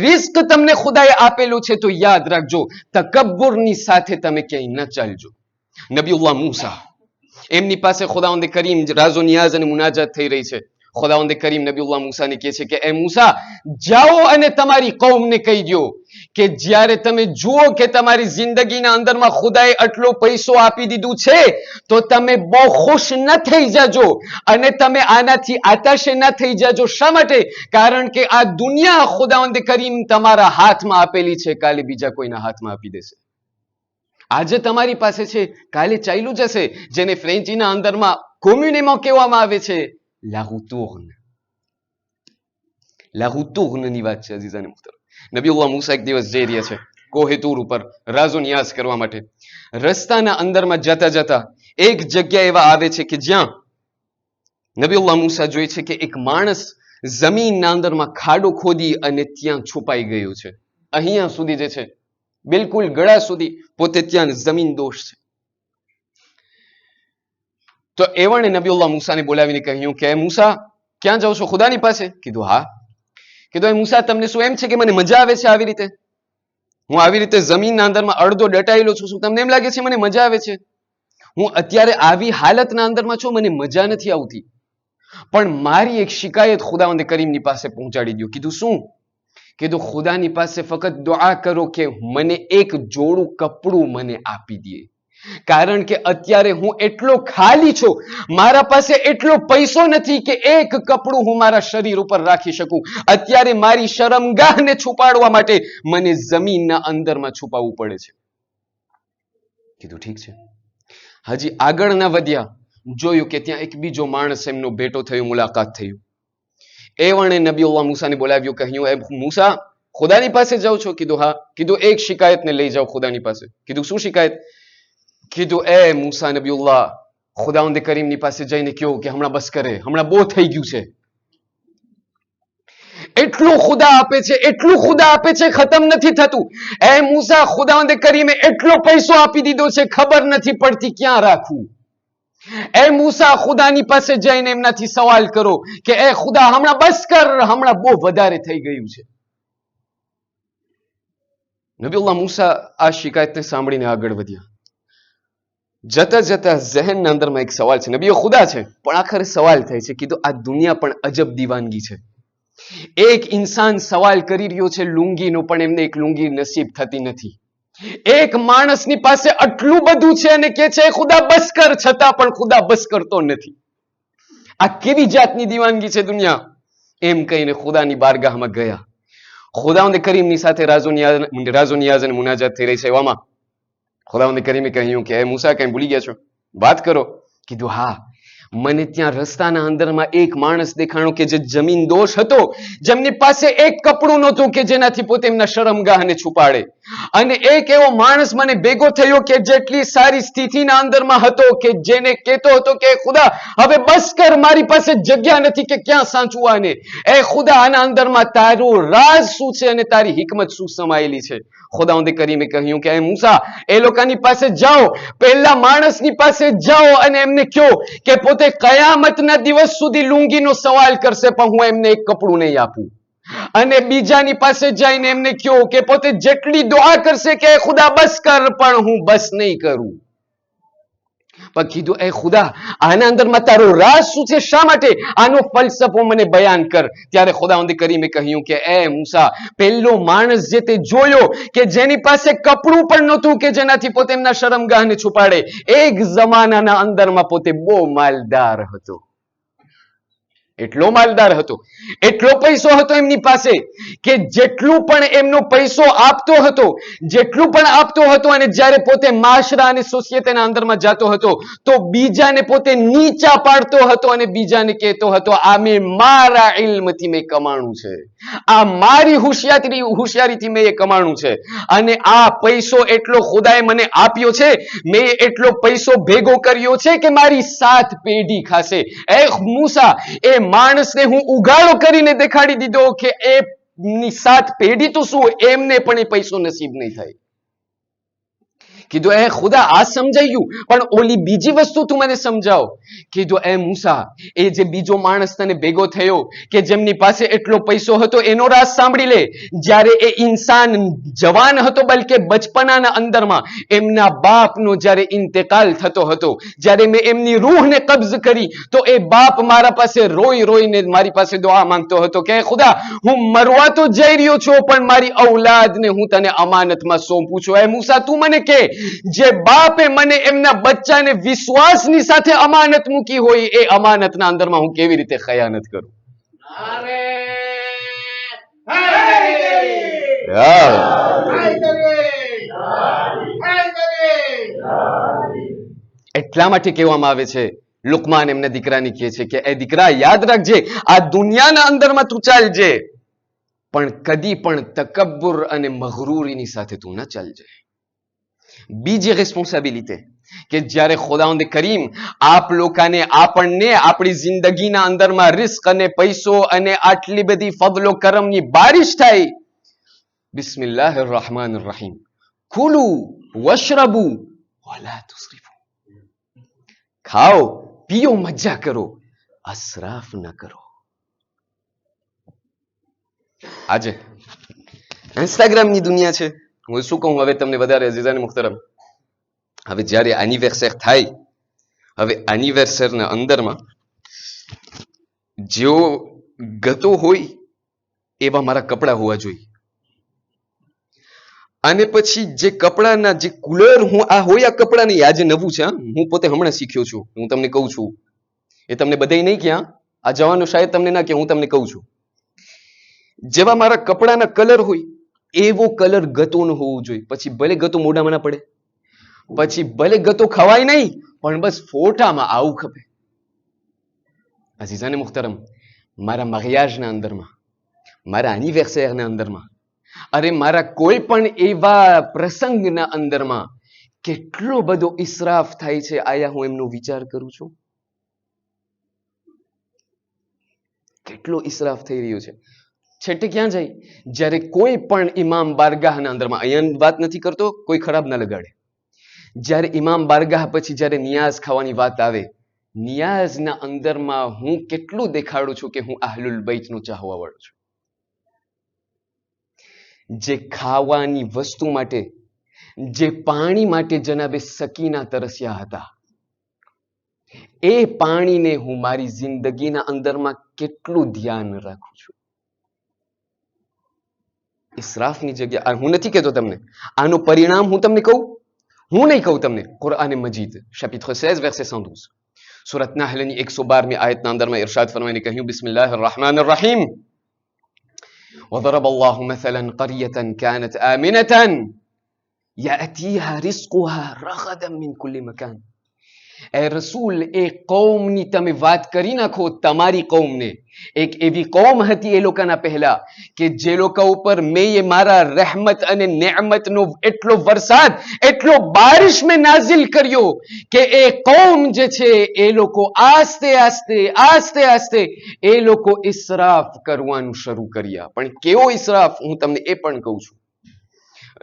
રિસ્ક તમને ખુદાએ આપેલું છે, તો યાદ રાખજો તકબ્બુરની સાથે તમે ક્યાંય ન ચાલજો. નબીઉલ્લાહ મૂસા, એમની પાસે ખુદાવંદે કરીમ રાઝો નિયાઝ અને મુનાજાત થઈ રહી છે. ખુદાવંદે કરીમ નબીઉલ્લાહ મૂસાને કહે છે કે એ મૂસા જાઓ અને તમારી કૌમને કહી દો કે જ્યારે તમે જુઓ કે તમારી જિંદગીના અંદરમાં ખુદાએ આટલો પૈસો આપી દીધું છે તો તમે બહુ ખુશ ન થઈ જાજો અને તમે આનાથી આતાશે ન થઈ જાજો. શા માટે? કારણ કે આ દુનિયા ખુદાવંદે કરીમ તમારા હાથમાં આપેલી છે, કાલે બીજા કોઈના હાથમાં આપી દેશે. આજે તમારી પાસે છે, કાલે ચાલ્યું જશે. જેને ફ્રેન્ચીના અંદરમાં કોમ્યુનેમાં કહેવામાં આવે છે લાહુતુર્ન ની વાત છે. અઝીઝાને મુહતરમ, નબીઉલ્લાહ મૂસા એક દિવસ જઈ રહ્યા છે કોહે તૂર ઉપર રાઝો નિયાઝ કરવા માટે. રસ્તાના અંદરમાં જતા જતા એક જગ્યા એવા આવે છે કે જ્યાં નબીઉલ્લાહ મૂસા જોઈ છે કે એક માણસ જમીનના અંદરમાં ખાડો ખોદી અને ત્યાં છુપાઈ ગયો છે. અહીંયા સુધી જે છે બિલકુલ ગળા સુધી પોતે ત્યાં જમીન દોષ છે. તો એવણે નબીઉલ્લાહ મૂસાને બોલાવીને કહ્યું કે મૂસા ક્યાં જાઓ છો? ખુદાની પાસે. કીધું હા. કીધું મૂસા તમને શું એમ છે કે મને મજા આવે છે આવી રીતે? હું આવી રીતે જમીનના અંદરમાં અડધો દટાયેલો છું, શું તમને એમ લાગે છે મને મજા આવે છે? હું અત્યારે આવી હાલતના અંદરમાં છું, મને મજા નથી આવતી, પણ મારી એક શિકાયત ખુદાવંદે કરીમની પાસે પહોંચાડી દો. કીધું શું? કીધું ખુદાની પાસે ફક્ત દુઆ કરો કે મને એક જોડું કપડું મને આપી દે, કારણ કે અત્યારે હું એટલો ખાલી છું, મારા પાસે એટલો પૈસો નથી કે એક કપડું હું મારા શરીર ઉપર રાખી શકું. અત્યારે મારી શરમગાહને છુપાડવા માટે મને જમીનના અંદરમાં છુપાવવું પડે છે. કીધું ઠીક છે. હજી આગળ ના વધ્યા, જોયું કે ત્યાં એક બીજો માણસ એમનો ભેટો થયો, મુલાકાત થયું. એવણે નબીઉલ્લાહ મૂસાને બોલાવ્યું, કહ્યું એ મૂસા ખુદાની પાસે જાઓ છો? કીધું હા. કીધું એક શિકાયતને લઈ જાઓ ખુદાની પાસે. કીધું શું શિકાયત? કીધું એ મૂસા નબીઉલ્લાહ ખુદાવંદે કરીમની પાસે જઈને કહો કે હમણાં બસ કરે, હમણાં બહુ થઈ ગયું છે. એટલું ખુદા આપે છે, એટલું ખુદા આપે છે, ખતમ નથી થતું. એ મૂસા ખુદાવંદે કરીમે એટલો પૈસો આપી દીધો છે, ખબર નથી પડતી ક્યાં રાખવું. એ મૂસા ખુદાની પાસે જઈને એમનાથી સવાલ કરો કે એ ખુદા હમણાં બસ કર, હમણાં બહુ વધારે થઈ ગયું છે. નબીઉલ્લાહ મૂસા આ શિકાયતને સાંભળીને આગળ વધ્યા. જતા જતા ઝહેનના અંદરમાં એક સવાલ છે. નબીઓ ખુદા છે પણ આખરે સવાલ થાય છે. કીધું આ દુનિયા પણ અજબ દીવાનગી છે. એક ઇન્સાન સવાલ કરી રહ્યો છે લુંગીનો, પણ એમને એક લુંગી નસીબ થતી નથી. એક માણસની પાસે આટલું બધું છે અને કે છે ખુદા બસ કર, છતાં પણ ખુદા બસ કરતો નથી. આ કેવી જાતની દીવાનગી છે દુનિયા? એમ કહીને ખુદાની બારગાહમાં ગયા. ખુદાવંદે કરીમની સાથે રાઝો નિયાઝ અને મુનાજાત થઈ રહી છે. એવામાં ખુદાવંદે કરીમે કહ્યું કે એ મૂસા કઈ ભૂલી ગયા છો? વાત કરો. કીધું હા, મને ત્યાં રસ્તાના અંદરમાં એક માણસ દેખાણો કે જે જમીન દોષ હતો, જેમની પાસે એક કપડું નહોતું કે જેનાથી પોતે એમના શરમગાહને છુપાડે. અને એક એવો માણસ મને ભેગો થયો કે જેટલી સારી સ્થિતિના અંદરમાં હતો કે જેને કહેતો હતો કે ખુદા હવે બસ કર, મારી પાસે જગ્યા નથી કે ક્યાં સાચવું આને. એ ખુદા આના અંદરમાં તારું રાજ શું છે અને તારી હિકમત શું સમાયેલી છે? ખુદાવંદે કરીમે કહ્યું કે એ મૂસા એ લોકોની પાસે જાઓ, પહેલા માણસની પાસે જાઓ અને એમને કહો કે પોતે કયામતના દિવસ સુધી લુંગીનો સવાલ કરશે પણ હું એમને એક કપડું નહીં આપું. અને બીજાની પાસે જઈને એમને કહો કે પોતે જેટલી દુઆ કરશે કે ખુદા બસ કર, પણ હું બસ નહીં કરું. પણ કીધું એ ખુદા આના અંદરમાં તારો રાજ શું છે, શા માટે? આનો ફલસફો મને બયાન કર. ત્યારે ખુદાવંદ કરીમે કહ્યું કે એ મૂસા, પહેલો માણસ જે તે જોયો કે જેની પાસે કપડું પણ નહોતું કે જેનાથી પોતે એમના શરમગાહને છુપાડે, એક જમાનાના અંદરમાં પોતે બહુ માલદાર હતો. એટલો માલદાર હતો, એટલો પૈસો હતો એમની પાસે કે જેટલું પણ એમનો પૈસો આપતો હતો, જેટલું પણ આપતો હતો, અને જ્યારે પોતે માશરા અને સોસાયટીના અંદરમાં જતો હતો તો બીજાને પોતે નીચા પાડતો હતો અને બીજાને કહેતો હતો આ મેં મારા ઇલ્મથી મેં કમાણું છે, આ મારી હોશિયારીથી મેં એ કમાણું છે, અને આ પૈસો એટલો ખુદાએ મને આપ્યો છે, મેં એટલો પૈસો ભેગો કર્યો છે કે મારી 7 પેઢી ખાશે. એ મૂસા, એ માણસને હું ઉગાડો કરીને દેખાડી દીધો કે એ 7 પેઢી તો શું, એમને પણ એ પૈસો નસીબ નહીં થાય. કીધું એ ખુદા આ સમજાઈ ગયું, પણ ઓલી બીજી વસ્તુ તું મને સમજાવ. કીધું એ મૂસા, એ જે બીજો માણસ તને ભેગો થયો કે જેમની પાસે એટલો પૈસો હતો, એનો રાજ સાંભળી લે. જ્યારે એ ઇન્સાન જવાન હતો, બલકે બચપનાના અંદરમાં એમના બાપનો જ્યારે ઇન્તેકાલ થતો હતો, જ્યારે મેં એમની રૂહને કબ્જ કરી તો એ બાપ મારા પાસે રોઈ રોઈને મારી પાસે દુઆ માંગતો હતો કે ખુદા હું મરવા તો જઈ રહ્યો છું, પણ મારી ઔલાદને હું તને અમાનતમાં સોંપું છું. એ મૂસા તું મને કે જે બાપે મને એમના બચ્ચાને વિશ્વાસની સાથે અમાનત મૂકી હોય, એ અમાનતના અંદરમાં હું કેવી રીતે ખયાનત કરું? એટલા માટે કહેવામાં આવે છે, લુકમાન એમના દીકરાને કહે છે કે એ દીકરા યાદ રાખજે, આ દુનિયાના અંદરમાં તું ચાલજે, પણ કદી પણ તકબ્બુર અને મગરૂરીની સાથે તું ન ચાલજે. બીજી રિસ્પોન્સિબિલિટી કે જ્યારે ખુદાવંદ કરીમ આપ લોકોને આપણને આપણી જિંદગીના અંદરમાં રિસ્ક અને પૈસો અને આટલી બધી ફضل કરમની બારિશ થાય, બિસ્મિલ્લાહિર રહમાનિર રહીમ, કુલુ વશરબુ વલા તુસરિફુ, ખાઓ પીઓ મજા કરો, અસરાફ ન કરો. આજે ઇન્સ્ટાગ્રામની દુનિયા છે. હું શું કહું હવે તમને વધારે અઝીઝાને મુખ્તરમ, હવે જ્યારે એનિવર્સરી થાય, હવે એનિવર્સરીના અંદરમાં જેવો ગતો હોય એવા મારા કપડા હોવા જોઈએ, અને પછી જે કપડાના જે કુલર હું આ હોય આ કપડા નહીં, આજે નવું છે, હું પોતે હમણાં શીખ્યો છું, હું તમને કહું છું, એ તમને બધાય નહીં ક્યાં આ જવાનું શાયદ તમને ના કે, હું તમને કહું છું, જેવા મારા કપડાના કલર હોય એવો કલર ગતો ન હોવું જોઈએ. પછી ભલે ગતો મોઢામાં ના પડે, પછી ભલે ગતો ખવાય નહીં, પણ બસ ફોટામાં આવું ખપે. અઝીઝાને મુખ્તરમ, મારા મગિયાજના અંદરમાં, મારા એનિવર્સરીના અંદરમાં, અરે મારા કોઈ પણ એવા પ્રસંગના અંદરમાં કેટલો બધો ઇસરાફ થાય છે, આયા હું એમનો વિચાર કરું છું? કેટલો ઇસરાફ થઈ રહ્યો છે. છેટે ક્યાં જાય? જ્યારે કોઈ પણ ઇમામ બારગાહના અંદરમાં, અહીંયા વાત નથી કરતો, કોઈ ખરાબ ના લગાડે, જ્યારે ઇમામ બારગાહ પછી જ્યારે નિયાઝ ખાવાની વાત આવે, નિયાઝના અંદરમાં હું કેટલું દેખાડું છું કે હું અહલુલ બૈતનો ચાહવા વાળો છું. જે ખાવાની વસ્તુ માટે, જે પાણી માટે જનાબે સકીના તરસ્યા હતા, એ પાણીને હું મારી જિંદગીના અંદરમાં કેટલું ધ્યાન રાખું છું. ઇસરાફની જગ્યા હું નથી કહેતો તમને, આનું પરિણામ હું તમને કહું, હું નહીં કહું તમને. કુરઆન મજીદ chapitre 16 verset 112 સૂરત નાહલની 112મી આયતના અંદરમાં ઇરશાદ ફરમાઈને કહ્યું, બિસ્મિલ્લાહિર રહમાનિર રહીમ, وضرب الله مثلا قرية كانت آمنة يأتيها رزقها رغدا من كل مكان. એ રસૂલ, એ કૌમની તમે વાત કરી નાખો, તમારી કૌમને. એક એવી કૌમ હતી એ લોકોના પહેલા કે જે લોકો ઉપર મેં મારા રહેમત અને નેમતનો એટલો વરસાદ, એટલો બારિશ મેં નાઝિલ કર્યો કે એ કૌમ જે છે એ લોકો આસ્તે આસ્તે એ લોકો ઇસરાફ કરવાનું શરૂ કર્યા. પણ કેવો ઇસરાફ, હું તમને એ પણ કહું છું.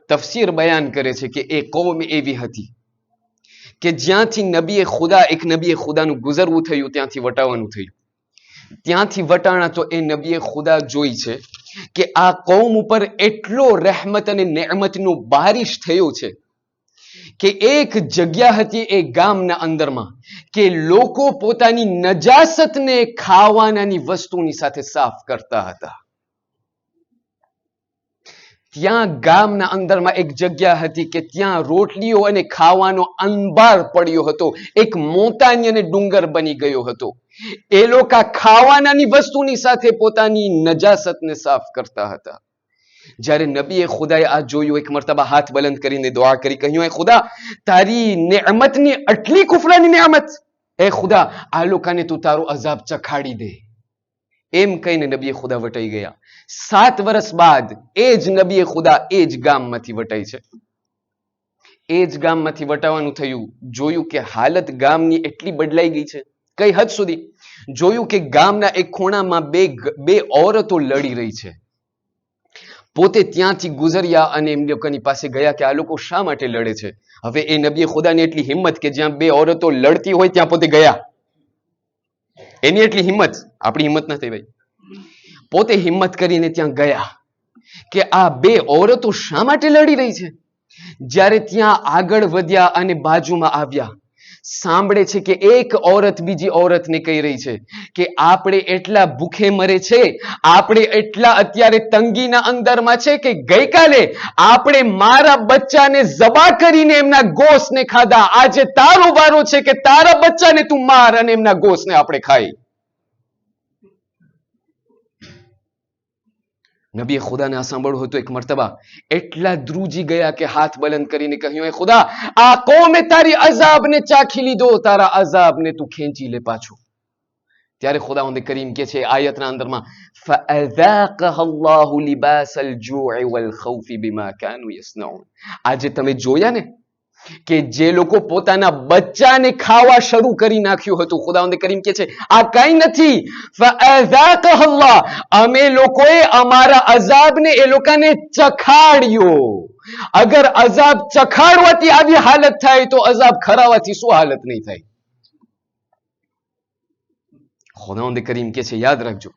તફસીર બયાન કરે છે કે એ કૌમ એવી હતી કે જ્યાંથી એક નબીએ ખુદાનું ગુજરવું થયું, ત્યાંથી વટાવાનું થયું. ત્યાંથી વટાણા તો એ નબીએ ખુદા જોઈ છે કે આ કૌમ ઉપર એટલો રહેમત અને નેમતનો બારિશ થયો છે કે એક જગ્યા હતી એ ગામના અંદરમાં કે લોકો પોતાની નજાસતને ખાવાનાની વસ્તુની સાથે સાફ કરતા હતા. ત્યાં ગામના અંદરમાં એક જગ્યા હતી કે ત્યાં રોટલીઓ અને ખાવાનો અંબાર પડ્યો હતો. એક મોટાની અને ડુંગર બની ગયો હતો. એ લોકો ખાવાનાની વસ્તુની સાથે પોતાની નજાસતને સાફ કરતા હતા. જ્યારે નબીએ ખુદાએ આ જોયું, એક મરતબા હાથ બલંદ કરીને દુઆ કરી, કહ્યું, એ ખુદા, તારી નેમતની આટલી કુફરાની નેમત, એ ખુદા આ લોકોને તું તારો અઝાબ ચખાડી દે. એમ કહીને નબીએ ખુદા વટાઈ ગયા. 7 વર્ષ બાદ એ જ નબીએ ખુદા એ જ ગામમાંથી વટાઈ છે. એ જ ગામમાંથી વટાવાનું થયું. જોયું કે હાલત ગામની એટલી બદલાઈ ગઈ છે. કઈ હદ સુધી? જોયું કે ગામના એક ખૂણામાં બે ઔરતો લડી રહી છે. પોતે ત્યાંથી ગુજર્યા અને એમ લોકોની પાસે ગયા કે આ લોકો શા માટે લડે છે. હવે એ નબીએ ખુદાની એટલી હિંમત કે જ્યાં બે ઔરતો લડતી હોય ત્યાં પોતે ગયા. એની એટલી હિંમત, આપણી હિંમત નથી ભાઈ. પોતે હિંમત કરીને ત્યાં ગયા કે આ બે ઔરતો શા માટે લડી રહી છે. જ્યારે ત્યાં આગળ વધ્યા અને બાજુમાં આવ્યા, સાંભળે છે કે એક ઔરત બીજી ઔરતને કહી રહી છે કે આપણે એટલા ભૂખે મરે છે, આપણે એટલા અત્યારે તંગીના અંદરમાં છે કે ગઈકાલે આપણે મારા બચ્ચાને ઝબા કરીને એમના ગોશને ખાધા. આજે તારો વારો છે કે તારા બચ્ચાને તું માર અને એમના ગોશને આપણે ખાઈ. નબીએ ખુદાને આ સાંભળ્યું હતું. એક મરતબા એટલા ધ્રુજી ગયા કે હાથ બલંદ કરીને કહ્યું, એ ખુદા, આ કોમે તારી અઝાબને ચાખી લીધો, તારા અઝાબને તું ખેંચી લે પાછું. ત્યારે ખુદાવંદ કરીમ કે છે આયતના અંદરમાં, ફઅઝાકહ અલ્લાહુ લિબાસલ જૂഇ વલ ખૌફી બિમા કાનૂ યસ્નઉન. આજે તમે જોયા ને કે જે લોકો પોતાના બચ્ચાને ખાવા શરૂ કરી નાખ્યું હતું, ખુદાવંદ કરીમ કે છે આ કઈ નથી, ફઅઝાકહ અલ્લાહ, અમે લોકોએ અમારા અઝાબને એ લોકોને ચખાડ્યો. અગર અઝાબ ચખાડવાથી આવી હાલત થાય તો અઝાબ ખરાવાથી શું હાલત નહીં થાય. ખુદાવંદ કરીમ કે છે યાદ રાખજો,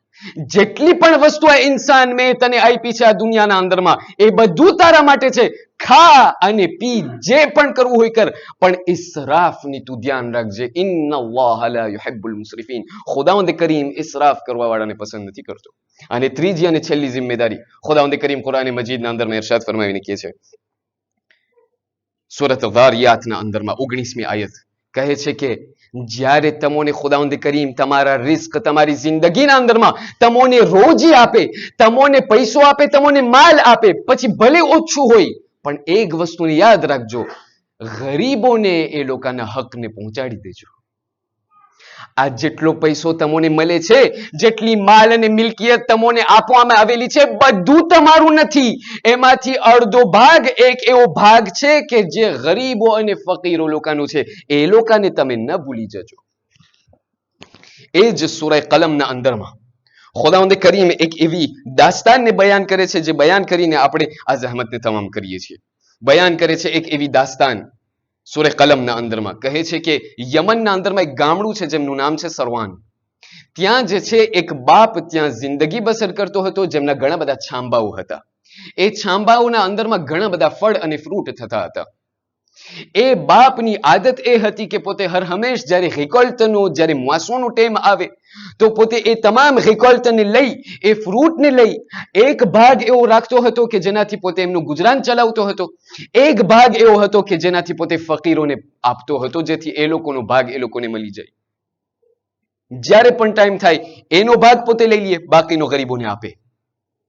જેટલી પણ વસ્તુ આ ઇન્સાન મેં તને આપી છે આ દુનિયાના અંદરમાં, એ બધું તારા માટે છે. ખા અને પી, જે પણ કરવું હોય કર, પણ ઇસરાફની તું ધ્યાન રાખજે. ઇન્નલ્લાહ લા યુહિબ્બુલ મુસરિફીન. ખુદાવંદ કરીમ ઇસરાફ કરવા વાળાને પસંદ નથી કરતો. અને ત્રીજી અને છેલ્લી જિમ્મેદારી ખુદાવંદ કરીમ કુરાન મજીદના અંદરમાં ઇરશાદ ફરમાવીને કહે છે, સૂરત ઝારિયાતના અંદરમાં 19મી આયત કહે છે કે જ્યારે તમોને ખુદાવંદ કરીમ તમારા રિસ્ક, તમારી જિંદગીના અંદરમાં તમોને રોજી આપે, તમોને પૈસો આપે, તમોને માલ આપે, પછી ભલે ઓછું હોય, પણ એક વસ્તુને યાદ રાખજો, ગરીબોને એ લોકોના હકને પહોંચાડી દેજો. આ જેટલો પૈસો તમોને મળે છે, જેટલી માલ અને મિલકિયત તમોને આપવામાં આવેલી છે, બધું તમારું નથી. એમાંથી અડધો ભાગ, એક એવો ભાગ છે કે જે ગરીબો અને ફકીરો લોકોનું છે. એ લોકોને તમે ન ભૂલી જજો. એ જ સૂરા કલમના અંદરમાં ખુદાવંદ કરીમ એક એવી દાસ્તાનને બયાન કરે છે જે બયાન કરીને આપણે આ જહેમતને તમામ કરીએ છીએ. બયાન કરે છે એક એવી દાસ્તાન સૂરે કલમના અંદરમાં. કહે છે કે યમનના અંદરમાં એક ગામડું છે જેમનું નામ છે સરવાન. ત્યાં જે છે એક બાપ ત્યાં જિંદગી બસર કરતો હતો, જેમના ઘણા બધા છાંબાઓ હતા. એ છાંબાઓના અંદરમાં ઘણા બધા ફળ અને ફ્રૂટ થતા હતા. એ બાપની આદત એ હતી કે પોતે હર હંમેશ જ્યારે રિકોલ્ટનો, જ્યારે મોસમનો ટાઈમ આવે તો પોતે એ તમામ રિકોલ્ટને લઈ, એ ફ્રૂટને લઈ, એક ભાગ એવો રાખતો હતો કે જેનાથી પોતે એમનું ગુજરાન ચલાવતો હતો. એક ભાગ એવો હતો કે જેનાથી પોતે ફકીરોને આપતો હતો, જેથી એ લોકોનો ભાગ એ લોકોને મળી જાય. જ્યારે પણ ટાઈમ થાય એનો ભાગ પોતે લઈ લે, બાકીનો ગરીબોને આપે.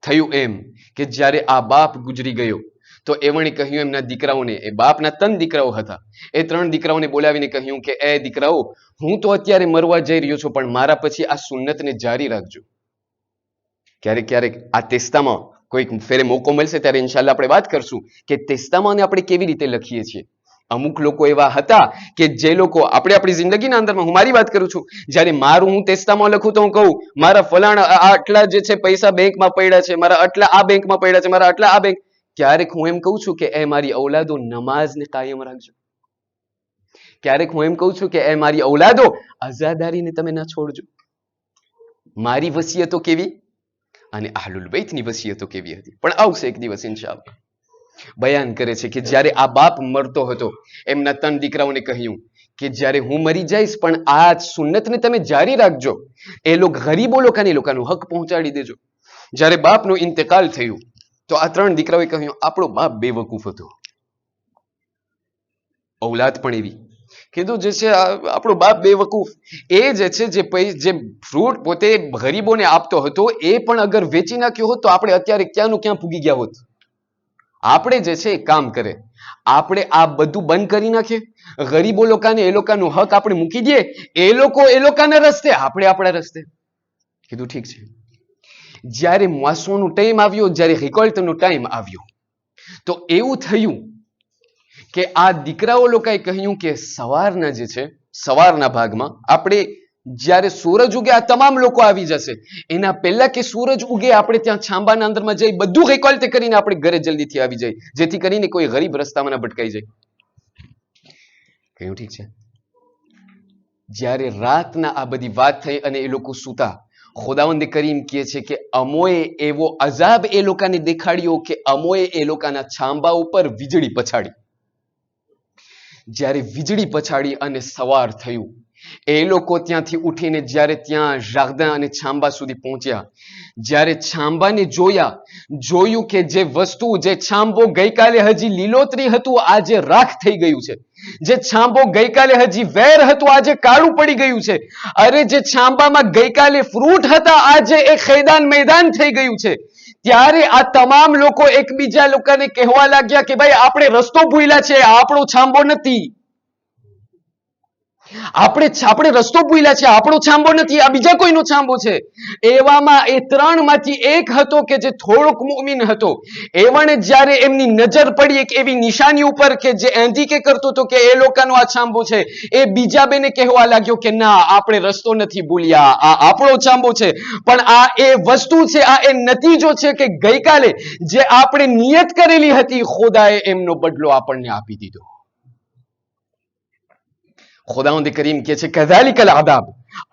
થયું એમ કે જ્યારે આ બાપ ગુજરી ગયો તો એમણે કહ્યું એમના દીકરાઓને, એ બાપના 3 દીકરાઓ હતા, એ 3 દીકરાઓને બોલાવીને કહ્યું કે એ દીકરાઓ, હું તો અત્યારે મરવા જઈ રહ્યો છું, પણ મારા પછી આ સુન્નતને જારી રાખજો. ક્યારેક ક્યારેક આ તેસ્તામાં કોઈક ફેરે મોકો મળશે ત્યારે ઇન્શાલ્લાહ આપણે વાત કરશું કે તેસ્તામાને આપણે કેવી રીતે લખીએ છીએ. અમુક લોકો એવા હતા કે જે લોકો આપણે આપણી જિંદગીના અંદરમાં, હું મારી વાત કરું છું, જ્યારે મારું હું તેસ્તામાં લખું તો હું કહું મારા ફલાણા આટલા જે છે પૈસા બેંકમાં પડ્યા છે, મારા આટલા આ બેંકમાં પડ્યા છે, મારા આટલા આ બેંક. ક્યારેક હું એમ કહું છું કે એ મારી ઔલાદો નમાઝને કાયમ રાખજો. ક્યારેક હું એમ કહું છું કે એ મારી ઔલાદો અઝાદારીને તમે ના છોડજો. મારી વસિયતો કેવી? અને આહલુલ બૈતની વસિયતો કેવી હતી, પણ આવશે એક દિવસ ઇન્શાઅલ્લાહ. બયાન કરે છે કે જ્યારે આ બાપ મરતો હતો એમના 3 દીકરાઓને કહ્યું કે જ્યારે હું મરી જઈશ પણ આ સુન્નતને તમે જારી રાખજો, એ લોકો ગરીબો લોકોને લોકોનું હક પહોંચાડી દેજો. જ્યારે બાપનું ઇન્તકાલ થયું તો આ 3 દીકરાઓએ કહ્યું આપણો બાપ બેવકૂફ હતો. ઔલાદ પણ એવી કીધું જે છે આપણો બાપ બેવકૂફ. એ જે છે જે ફ્રૂટ પોતે ગરીબોને આપતો હતો એ પણ અગર વેચી નાખ્યો હોત તો આપણે અત્યારે ક્યાંનું ક્યાં પૂગી ગયા હોત. આપણે જે છે એ કામ કરે, આપણે આ બધું બંધ કરી નાખીએ, ગરીબો લોકોને એ લોકોનું હક આપણે મૂકી દઈએ, એ લોકોના રસ્તે, આપણે આપણા રસ્તે. કીધું ઠીક છે. જ્યારે મોસમનો ટાઈમ આવ્યો, જ્યારે રિકોલ્ટનો ટાઈમ આવ્યો તો એવું થયું કે આ દીકરાઓ લોકોએ કહ્યું કે સવારના જે છે સવારના ભાગમાં આપણે જ્યારે સૂરજ ઉગે આ તમામ લોકો આવી જશે, એના પહેલા કે સૂરજ ઉગે આપણે ત્યાં છાંબાના અંદરમાં જઈ બધું રિકોલ્ટ કરીને આપણે ઘરે જલ્દીથી આવી જાય, જેથી કરીને કોઈ ગરીબ રસ્તામાં ના ભટકાઈ જાય. કહ્યું ઠીક છે. જ્યારે રાતના આ બધી વાત થઈ અને એ લોકો સૂતા, ખુદાવંદ કરીમ કહે છે કે અમોએ એવો અઝાબ એ લોકોને દેખાડ્યો કે અમોએ એ લોકોના છાંબા ઉપર વીજળી પછાડી. જ્યારે વીજળી પછાડી અને સવાર થયું, એ લોકો ત્યાંથી ઉઠીને જ્યારે ત્યાં જાગદા અને છાંબા સુધી પહોંચ્યા, જ્યારે છાંબાને જોયું કે જે વસ્તુ, જે છાંબો ગઈકાલે હજી લીલોતરી હતું આજે રાખ થઈ ગયું છે, જે છાંબો ગઈકાલે હજી વેર હતું આજે કાળું પડી ગયું છે, અરે જે છાંબામાં ગઈકાલે ફ્રૂટ હતા આજે એ ખેદાન મેદાન થઈ ગયું છે. ત્યારે આ તમામ લોકો એકબીજા લોકોને કહેવા લાગ્યા કે ભાઈ આપણે રસ્તો ભૂલ્યા છે, આપણો છાંબો નથી, આપણે રસ્તો ભૂલ્યા છે, આપણો છાંબો નથી, આ બીજા કોઈનો છાંબો છે. એવામાં એ 3 માંથી એક હતો કે જે થોડોક મુમિન હતો, એવણે જ્યારે એમની નજર પડી એક એવી નિશાની ઉપર કે જે એન્ડિકેટ કરતો હતો કે એ લોકોનો આ છાંબો છે, એ બીજા બેને કહેવા લાગ્યો કે ના આપણે રસ્તો નથી ભૂલ્યા, આ આપણો છાંબો છે. પણ આ એ વસ્તુ છે, આ એ નતીજો છે કે ગઈકાલે જે આપણે નિયત કરેલી હતી ખુદાએ એમનો બદલો આપણને આપી દીધો. ખુદાવંદ કરીમ કહે છે કઝાલિકલ અઝાબ,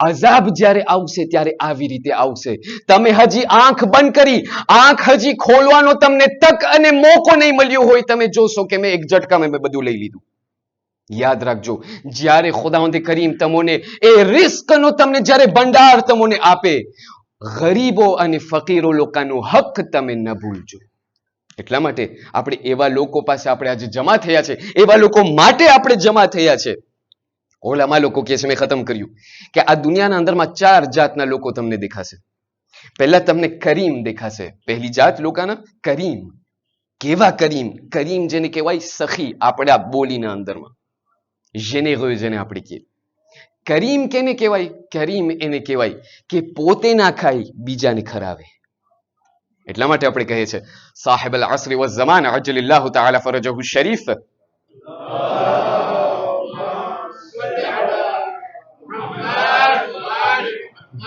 અઝાબ જ્યારે આવશે ત્યારે આવી રીતે આવશે. તમે હજી આંખ બંધ કરી, આંખ હજી ખોલવાનો તમને તક અને મોકો નહીં મળ્યો હોય, તમે જોશો કે મેં એક ઝટકામાં મેં બધું લઈ લીધું. યાદ રાખજો, જ્યારે ખુદાવંદ કરીમ તમને એ રિસ્કનો તમને જ્યારે ભંડાર તમને આપે, ગરીબો અને ફકીરો લોકોનો હક તમે ન ભૂલજો. એટલા માટે આપણે એવા લોકો પાસે આપણે આજે જમા થયા છે, એવા લોકો માટે આપણે જમા થયા છે. ઓલામાં લોકો કહે છે, મેં ખતમ કર્યું કે આ દુનિયાના અંદરમાં 4 જાતના લોકો તમને દેખાશે. પહેલા તમને કરીમ દેખાશે, પહેલી જાત લોકોના કરીમ. કેવા કરીમ? કરીમ જેને કહેવાય સખી, આપણા બોલીના અંદરમાં જેનેગો, જેને આપણે કહીએ કરીમ. કેને કહેવાય? કરીમ એને કહેવાય કે પોતે ના ખાય બીજાને ખરાવે. એટલા માટે આપણે કહીએ છીએ સાહિબ અલ અસ્ર વ ઝમાન અજલિલ્લાહુ તઆલા ફરજહુ શરીફ,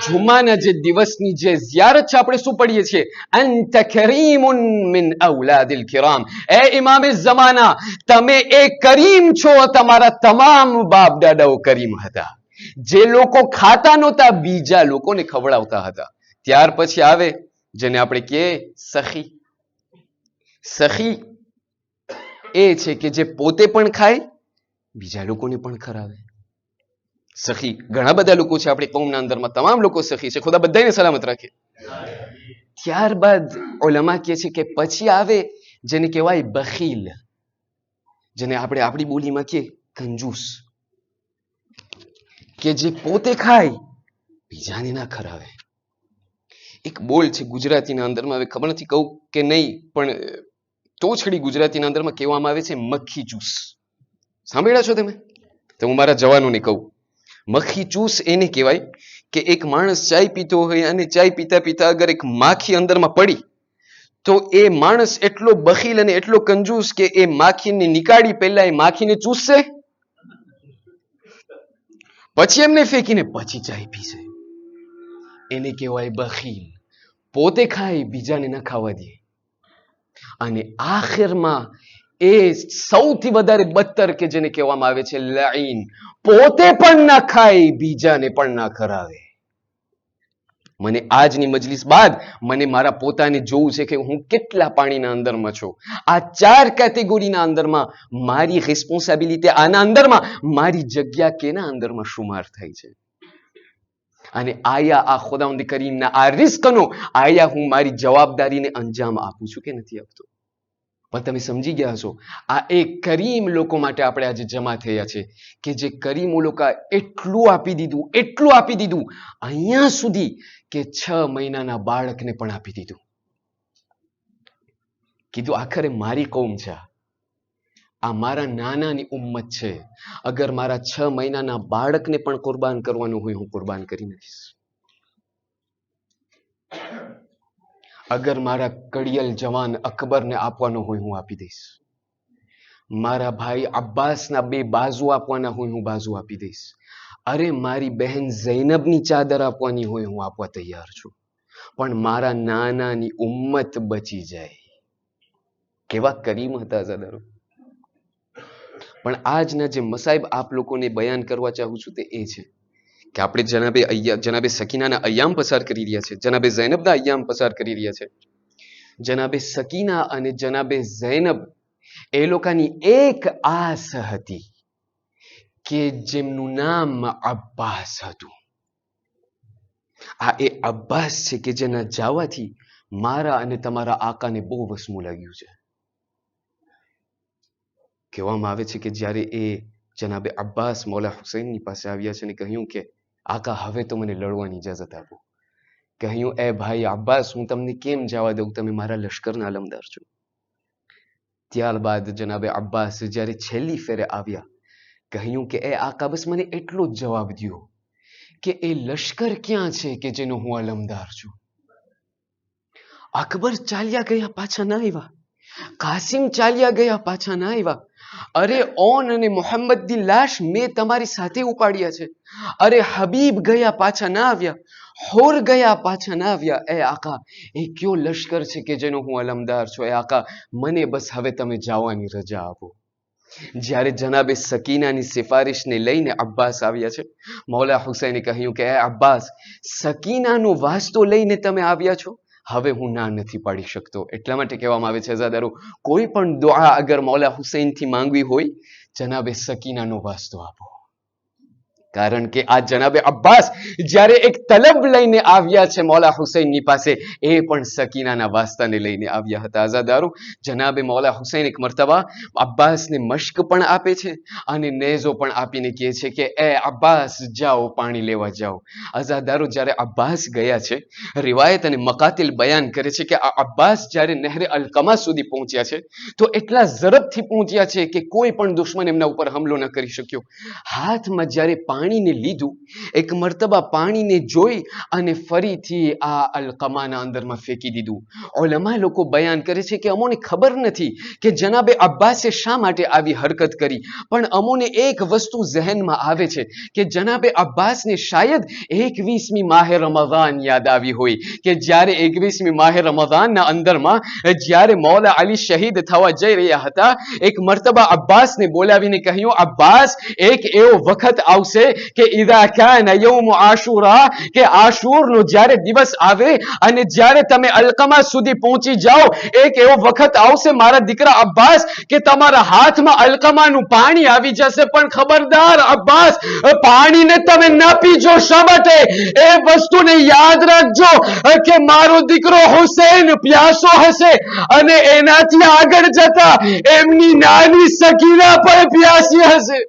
જુમાના જે દિવસની જે ઝિયારત છે આપણે શું પડીએ છીએ? અંત કરીમુન મિન ઔલાદિલ કિરામ, એ ઇમામે ઝમાના તમે એ કરીમ છો, તમારા તમામ બાપ દાદાઓ કરીમ હતા. જે લોકો ખાતા નહોતા બીજા લોકોને ખવડાવતા હતા. ત્યાર પછી આવે જેને આપણે કહીએ સખી. સખી એ છે કે જે પોતે પણ ખાય બીજા લોકોને પણ ખવડાવે. સખી ઘણા બધા લોકો છે આપણી કૌમના અંદરમાં, તમામ લોકો સખી છે, ખુદા બધાને સલામત રાખે. ત્યારબાદ ઉલમા કહે છે કે પછી આવે જેને કહેવાય બખીલ, જેને આપણે આપણી બોલીમાં કહીએ કંજૂસ, કે જે પોતે ખાય બીજાને ના ખરાવે. એક બોલ છે ગુજરાતીના અંદરમાં, હવે ખબર નથી કહું કે નહીં, પણ તોછડી ગુજરાતીના અંદરમાં કહેવામાં આવે છે મક્ખી ચૂસ. સાંભળ્યા છો તમે? તો હું મારા જવાનોને કહું, મક્ખી ચૂસ એને કહેવાય કે એક માણસ ચાય પીતો હોય અને ચાય પીતા પીતા અગર એક માખી અંદરમાં પડી તો એ માણસ એટલો બખીલ અને એટલો કંજૂસ કે એ માખીને નીકાળી પહેલા એ માખીને ચૂસશે, પછી એમને ફેંકીને પછી ચાય પીશે. એને કહેવાય બખીલ. પોતે ખાય બીજાને ન ખાવા દે. અને આખિરમાં એ સૌથી વધારે બદતર કે જેને કહેવામાં આવે છે લાઈન, પોતે પણ ના ખાય બીજાને પણ ના ખરાવે. મને આજની મજલિસ બાદ મને મારા પોતાને જોવું છે કે હું કેટલા પાણીના અંદરમાં છું. આ 4 કેટેગરીના અંદરમાં મારી રિસ્પોન્સિબિલિટી, આના અંદરમાં મારી જગ્યા કેના અંદરમાં શુમાર થાય છે. અને આયા આ ખુદાવંદ કરીમના આ રિસ્કનો આયા હું મારી જવાબદારીને અંજામ આપું છું કે નથી આપતો. પણ તમે સમજી ગયા હશો, આ એક કરીમ લોકો માટે આપણે આજે જમા થયા છે કે જે કરીમ લોકો એટલું આપી દીધું અહીંયા સુધી કે 6 મહિનાના બાળકને પણ આપી દીધું. કીધું આખરે મારી કૌમ છે, આ મારા નાનાની ઉમ્મત છે. અગર મારા 6 મહિનાના બાળકને પણ કુરબાન કરવાનું હોય, હું કુરબાન કરી નાખીશ. અગર મારા કડિયલ જવાન અકબરને આપવાનો હોય, હું આપી દઈશ. મારા ભાઈ અબ્બાસના 2 બાજુ આપવાના હોય, હું બાજુ આપી દઈશ. અરે મારી બહેન ઝૈનબની ચાદર આપવાની હોય, હું આપવા તૈયાર છું. પણ મારા નાનાની ઉમ્મત બચી જાય. કેવા કરીમ હતા અઝાદારો. પણ આજના જે મસાઈબ આપ લોકોને બયાન કરવા ચાહું છું તે એ છે કે આપણે જનાબે સકીનાના અય્યામ પસાર કરી રહ્યા છે, જનાબે ઝૈનબના અય્યામ પસાર કરી રહ્યા છે. જનાબે સકીના અને જનાબે ઝૈનબ એ લોકોની એક આસ હતી કે જેમનું નામ અબ્બાસ હતું. આ એ અબ્બાસ છે કે જેના જવાથી મારા અને તમારા આકાને બહુ વસમું લાગ્યું છે. કહેવામાં આવે છે કે જ્યારે એ જનાબે અબ્બાસ મૌલા હુસૈનની પાસે આવ્યા છે અને કહ્યું કે આકા હવે તો મને લડવાની ઇજાઝત આપો. કહ્યું એ ભાઈ અબ્બાસ, હું તમને કેમ જવા દઉં, તમે મારા લશ્કરના અલમદાર છો. ત્યારબાદ જનાબે અબ્બાસ જ્યારે છેલ્લી ફેરે આવ્યા, કહ્યું કે એ આકા બસ મને એટલો જ જવાબ દ્યો કે એ લશ્કર ક્યાં છે કે જેનો હું અલમદાર છું. અકબર ચાલ્યા ગયા, પાછા ના આવ્યા. કાસિમ ચાલ્યા ગયા, પાછા ના આવ્યા. અરે ઓન અને મોહમ્મદની લાશ મેં તમારી સાથે ઉપાડ્યા છે. અરે હબીબ ગયા, પાછા ના આવ્યા. હોર ગયા, પાછા ના આવ્યા. એ આકા, એ કયો લશ્કર છે કે જેનો હું અલમદાર છું? એ આકા, મને બસ હવે તમે જવાની રજા આપો. જ્યારે જનાબે સકીનાની સિફારિશને લઈને અબ્બાસ આવ્યા છે, મૌલા હુસૈને કહ્યું કે એ અબ્બાસ, સકીનાનો વાસ્તો લઈને તમે આવ્યા છો, હવે હું ના નથી પાડી શકતો. એટલા માટે કહેવામાં આવે છે અઝાદારો, કોઈ પણ દુઆ અગર મૌલા હુસૈનથી માંગવી હોય, જનાબે સકીનાનો વાસ્તો આપો. કારણ કે આ જનાબે અબ્બાસ જ્યારે એક તલબ લઈને આવ્યા છે મૌલા હુસૈનની પાસે, એ પણ સકીનાના વાસ્તાને લઈને આવ્યા હતા. અઝાદારો, જનાબે મૌલા હુસૈન એક મર્તબા અબ્બાસને મશ્ક પણ આપે છે અને નેઝો પણ આપીને કહે છે કે એ અબ્બાસ જાઓ, પાણી લેવા જાઓ. અઝાદારો, જ્યારે અબ્બાસ ગયા છે, રિવાયત અને મકાતિલ બયાન કરે છે કે આ અબ્બાસ જ્યારે નહેરે અલકમા સુધી પહોંચ્યા છે તો એટલા ઝડપથી પહોંચ્યા છે કે કોઈ પણ દુશ્મન એમના ઉપર હુમલો ન કરી શક્યો. હાથમાં જ્યારે પાણીને લીધું, એક મર્તબા પાણીને જોઈ અને ફરીથી આ અલકમાના અંદરમાં ફેંકી દીધું. ઉલમા લોકો બયાન કરે છે કે અમોને ખબર નથી કે જનાબે અબ્બાસે શા માટે આવી હરકત કરી, પણ અમોને એક વસ્તુ ઝહેનમાં આવે છે કે જનાબે અબ્બાસને શાયદ 21મી માહે રમઝાન યાદ આવી હોય કે જ્યારે 21મી માહે રમઝાનના અંદરમાં જ્યારે મૌલા અલી શહીદ થવા જઈ રહ્યા હતા, એક મર્તબા અબ્બાસને બોલાવીને કહ્યું, અબ્બાસ, એક એવો વખત આવશે કે ઇઝા કાના યૌમ આશુરા, કે આશુરનો જ્યારે દિવસ આવે અને જ્યારે તમે અલકમા સુધી પહોંચી જાઓ, એક એવો વખત આવશે મારા દીકરા અબ્બાસ કે તમારા હાથમાં અલકમાનું પાણી આવી જશે, પણ ખબરદાર અબ્બાસ, પાણીને તમે ન પીજો. શા માટે? એ વસ્તુને યાદ રાખજો કે મારો દીકરો હુસૈન પ્યાસો હશે અને એનાથી આગળ જતા એમની નાની સકીના પણ પ્યાસી હશે.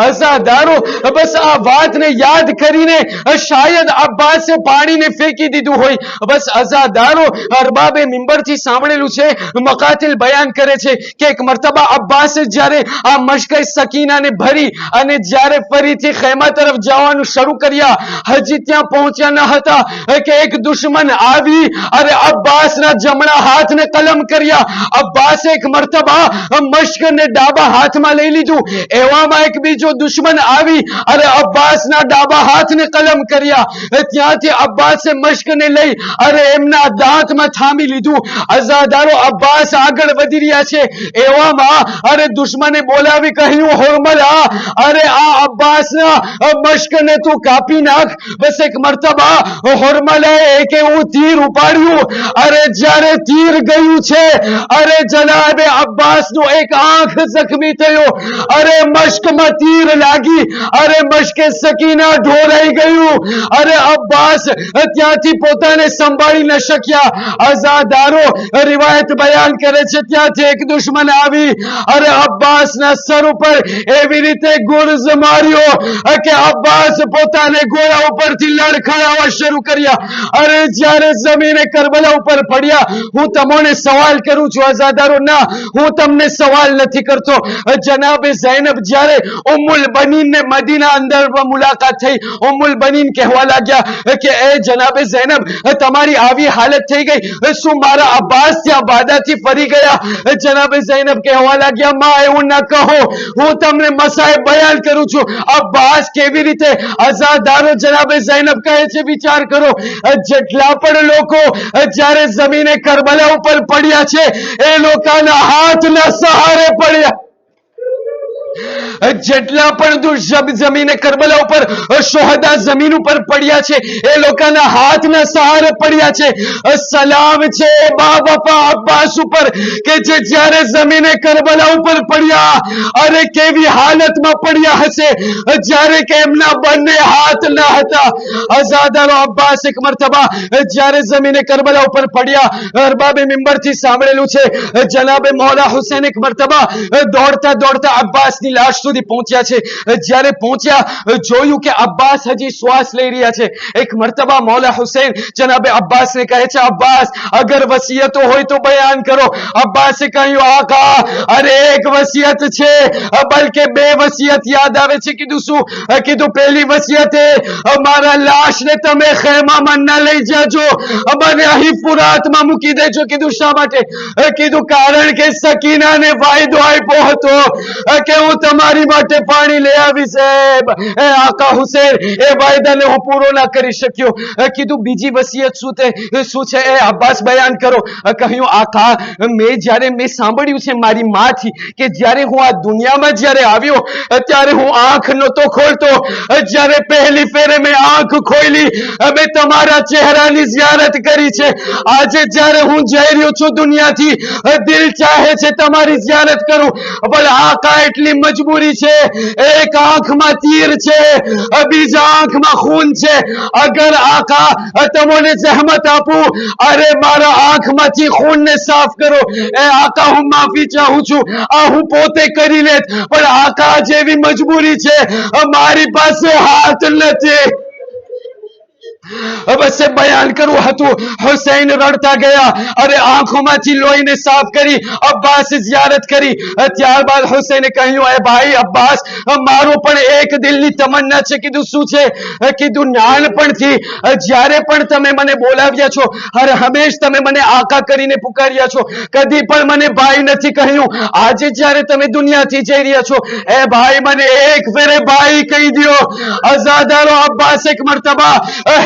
અઝાદારો, બસ આ વાતને યાદ કરીને શાયદ અબ્બાસે પાણીને ફેંકી દીધું હોય. બસ અઝાદારો, અરબાબે મિંબરથી સાંભળેલું છે, મકાતિલ બયાન કરે છે કે એક મર્તબા અબ્બાસે જ્યારે આ મશ્કે સકીનાને ભરી અને જ્યારે ફરીથી ખેમા તરફ જવાનું શરૂ કર્યા, હજી ત્યાં પહોંચ્યા ન હતા કે એક દુશ્મન આવી અને અબ્બાસના જમણા હાથને કલમ કર્યા. અબ્બાસે એક મર્તબા મશ્કને ડાબા હાથમાં લઈ લીધું. એવામાં એક
એક બીજો દુશ્મન આવી અને અબ્બાસના ડાબા હાથને કલમ કર્યા. ત્યાંથી અબ્બાસે મશ્કને લઈ અને એમના દાંતમાં થામી લીધું. અઝાદારો અબ્બાસ આગળ વધી રહ્યા છે. એવામાં અરે દુશ્મને બોલાવી કહ્યું, હોરમલા, અરે આ અબ્બાસના મશ્કને તું કાપી નાખ. બસ એક મરતબા હોરમલાએ એક એવું તીર ઉપાડ્યું. અરે જ્યારે તીર ગયું છે, અરે જનાબે અબ્બાસનો એક આંખ જખમી થયો. અરે મશ્કમાં તીર લાગી, અરે મશ્કે સકીના ઢોળાઈ ગયું. અરે અબ્બાસ ત્યાંથી પોતાને સંભાળી ન શક્યા. અઝાદારો રિવાયત બયાન કરે છે, ત્યાંથી એક દુશ્મન આવી અરે અબ્બાસના સર ઉપર એવી રીતે ગુર્ઝ માર્યો કે અબ્બાસ પોતાને ઘોડા ઉપરથી લડખડાવવા શરૂ કર્યા. અરે જ્યારે જમીને કરબલા ઉપર પડ્યા. હું તમને સવાલ કરું છું અઝાદારો, ના, હું તમને સવાલ નથી કરતો. જનાબે ઝૈનબ જ્યારે ઉમ્મુલ બનીન ને મદીના અંદર મુલાકાત થઈ, ઉમ્મુલ બનીન કહેવા લાગ્યા કે એ જનાબે ઝૈનબ, તમારી આવી હાલત થઈ ગઈ, શું મારા અબ્બાસ ત્યાં બાદાથી ફરી ગયા? જનાબે ઝૈનબ કહેવા લાગ્યા, માં એવું ન કહો, હું તમને મસાએ બયાન કરું છું. અબ્બાસ કેવી રીતે? અઝાદારો જનાબે ઝૈનબ કહે છે, વિચાર કરો, જેટલા પણ લોકો જ્યારે જમીને કરબલા ઉપર પડ્યા છે એ લોકોના હાથના સહારે પડ્યા. જેટલા પણ જમીને કરબલા ઉપર શોહદા જમીન ઉપર પડ્યા છે એ લોકોના હાથના સહારે પડ્યા છે. સલામ છે બા વફા અબ્બાસ ઉપર કે જે જ્યારે જમીને કરબલા ઉપર પડ્યા, અરે કેવી હાલતમાં પડ્યા હશે જ્યારે કે એમના બંને હાથ ન હતા. અઝાદારો અબ્બાસ એક મરતબા જ્યારે જમીને કરબલા ઉપર પડ્યા, અરબાબે મિંબરથી સાંભળેલું છે, જનાબે મૌલા હુસૈન એક મરતબા દોડતા દોડતા અબ્બાસની લાશ સુધી પહોંચ્યા છે. જ્યારે પહોંચ્યા, જોયું કે અબ્બાસ હજી શ્વાસ લઈ રહ્યા છે. એક મરતબા મૌલા હુસૈન જનાબે અબ્બાસને કહે છે, અબ્બાસ, અગર વસિયતો હોય તો બયાન કરો. અબ્બાસે કહ્યું, આકા, અરે એક વસિયત છે, બલકે બે વસિયત યાદ આવે છે. કીધું શું? કીધું પહેલી વસિયત એ, મારા લાશને તમે ખેમામાં ન લઈ જાજો, મને અહીં ફુરાતમાં મૂકી દેજો. કીધું શા માટે? કીધું કારણ કે સકીનાને વાયદો આપ્યો હતો કે હું તમારી માટે પાણી લઈ આવી. સાહેબ એ આકા હુસૈન, એ વાયદાને હું પૂરો ના કરી શક્યો. કીધું બીજી વસિયત શું છે? એ અબ્બાસ બયાન કરો. કહ્યું, આકા, મેં સાંભળ્યું છે મારી માથી કે જ્યારે હું આ દુનિયામાં જ્યારે આવ્યો ત્યારે હું આંખ નહોતો ખોલતો. જ્યારે પહેલી ફેરે મેં આંખ ખોલી, મેં તમારા ચહેરાની ઝિયારત કરી છે. આજે જ્યારે હું જઈ રહ્યો છું દુનિયાથી, દિલ ચાહે છે તમારી ઝિયારત કરું, પણ આકા એટલી મજબૂરી છે. એક આંખમાં તીર છે, બીજા આંખમાં ખૂન છે. અગર આકા તમને જહેમત આપું, અરે મારા આંખમાંથી ખૂનને સાફ કરો. એ આકા, હું માફી ચાહું છું, આ હું પોતે કરી લેત, પણ આકા જેવી મજબૂરી છે, મારી પાસે હાથ નથી. બસ બયાન કરવું હતું. હુસૈન રડતા ગયા, અરે આંખોમાંથી લોહીને સાફ કરી અબ્બાસ ઝિયારત કરી. ત્યારબાદ હુસૈને કહ્યું, એ ભાઈ અબ્બાસ, મારો પણ એક દિલની તમન્ના છે. કીધું શું છે? કીધું નાનપણથી જ્યારે પણ તમે મને બોલાવ્યા છો, હર હંમેશ તમે મને આકા કરીને પુકાર્યા છો, કદી પણ મને ભાઈ નથી કહ્યું. આજે જ્યારે તમે દુનિયાથી જઈ રહ્યા છો, એ ભાઈ મને એક ફેરે ભાઈ કહી દો. અઝાદારો અબ્બાસ એક મરતબા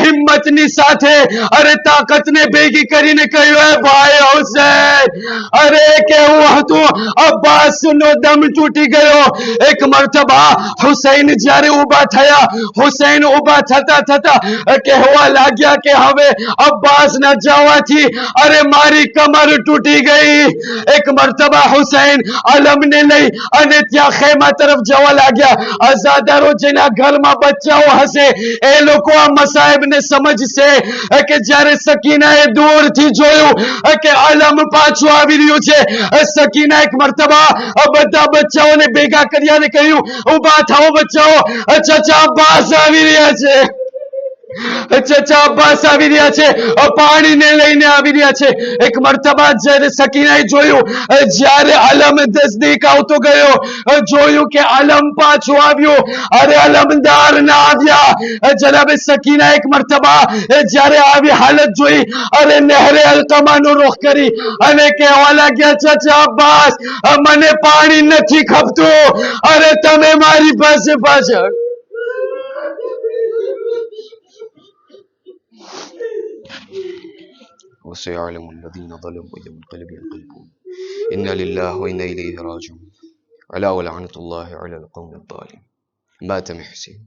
હિમ્મતની સાથે અરે તાકાતને ભેગી કરીને કહ્યું, એ ભાઈ હુસૈન, અરે કેવું હતું? અબ્બાસનો દમ તૂટી ગયો. એક મરતબા હુસૈન જ્યારે ઊભા થયા, હુસૈન ઊભા થતા થતા કહેવા લાગ્યા કે હવે અબ્બાસના જવાથી અરે મારી કમર તૂટી ગઈ. એક મરતબા હુસૈન અલમને લઈ અને ત્યાં ખેમા તરફ જવા લાગ્યા. અઝાદારો જેના ઘરમાં બચ્ચાઓ હશે એ લોકો આ મસાહેબને સમજશે કે જ્યારે સકીનાએ દૂરથી જોયું કે અલમ પાછું આવી રહ્યું છે, સકીના એક મરતબા બધા બચ્ચાઓને ભેગા કર્યા અને કહ્યું, ઉભા થાઓ બચ્ચાઓ, ચાચા અબ્બાસ આવી રહ્યા છે. ચાચા અબ્બાસ આવી રહ્યા છે, પાણીને લઈને આવી રહ્યા છે. એક મરતબા જ્યારે સકીનાએ જોયું, જ્યારે આલમ નજદીક આવતો ગયો, જોયું કે આલમ પાછો આવ્યો. અરે અલમદાર ના આવ્યા. જનાબે સકીના એક મરતબા જ્યારે આવી હાલત જોઈ, અરે નહેરે અલકમાનો રૂખ કરી અને કહેવા લાગ્યા, ચાચા અબ્બાસ, મને પાણી નથી ખપતું, અરે તમે મારી પાસે પાછળ.
وسيعلم الذين ظلموا ينقلب ينقلبون إنا لله وإنا إليه راجعون ألا ولعنة الله على القوم الظالمين. مات محسن.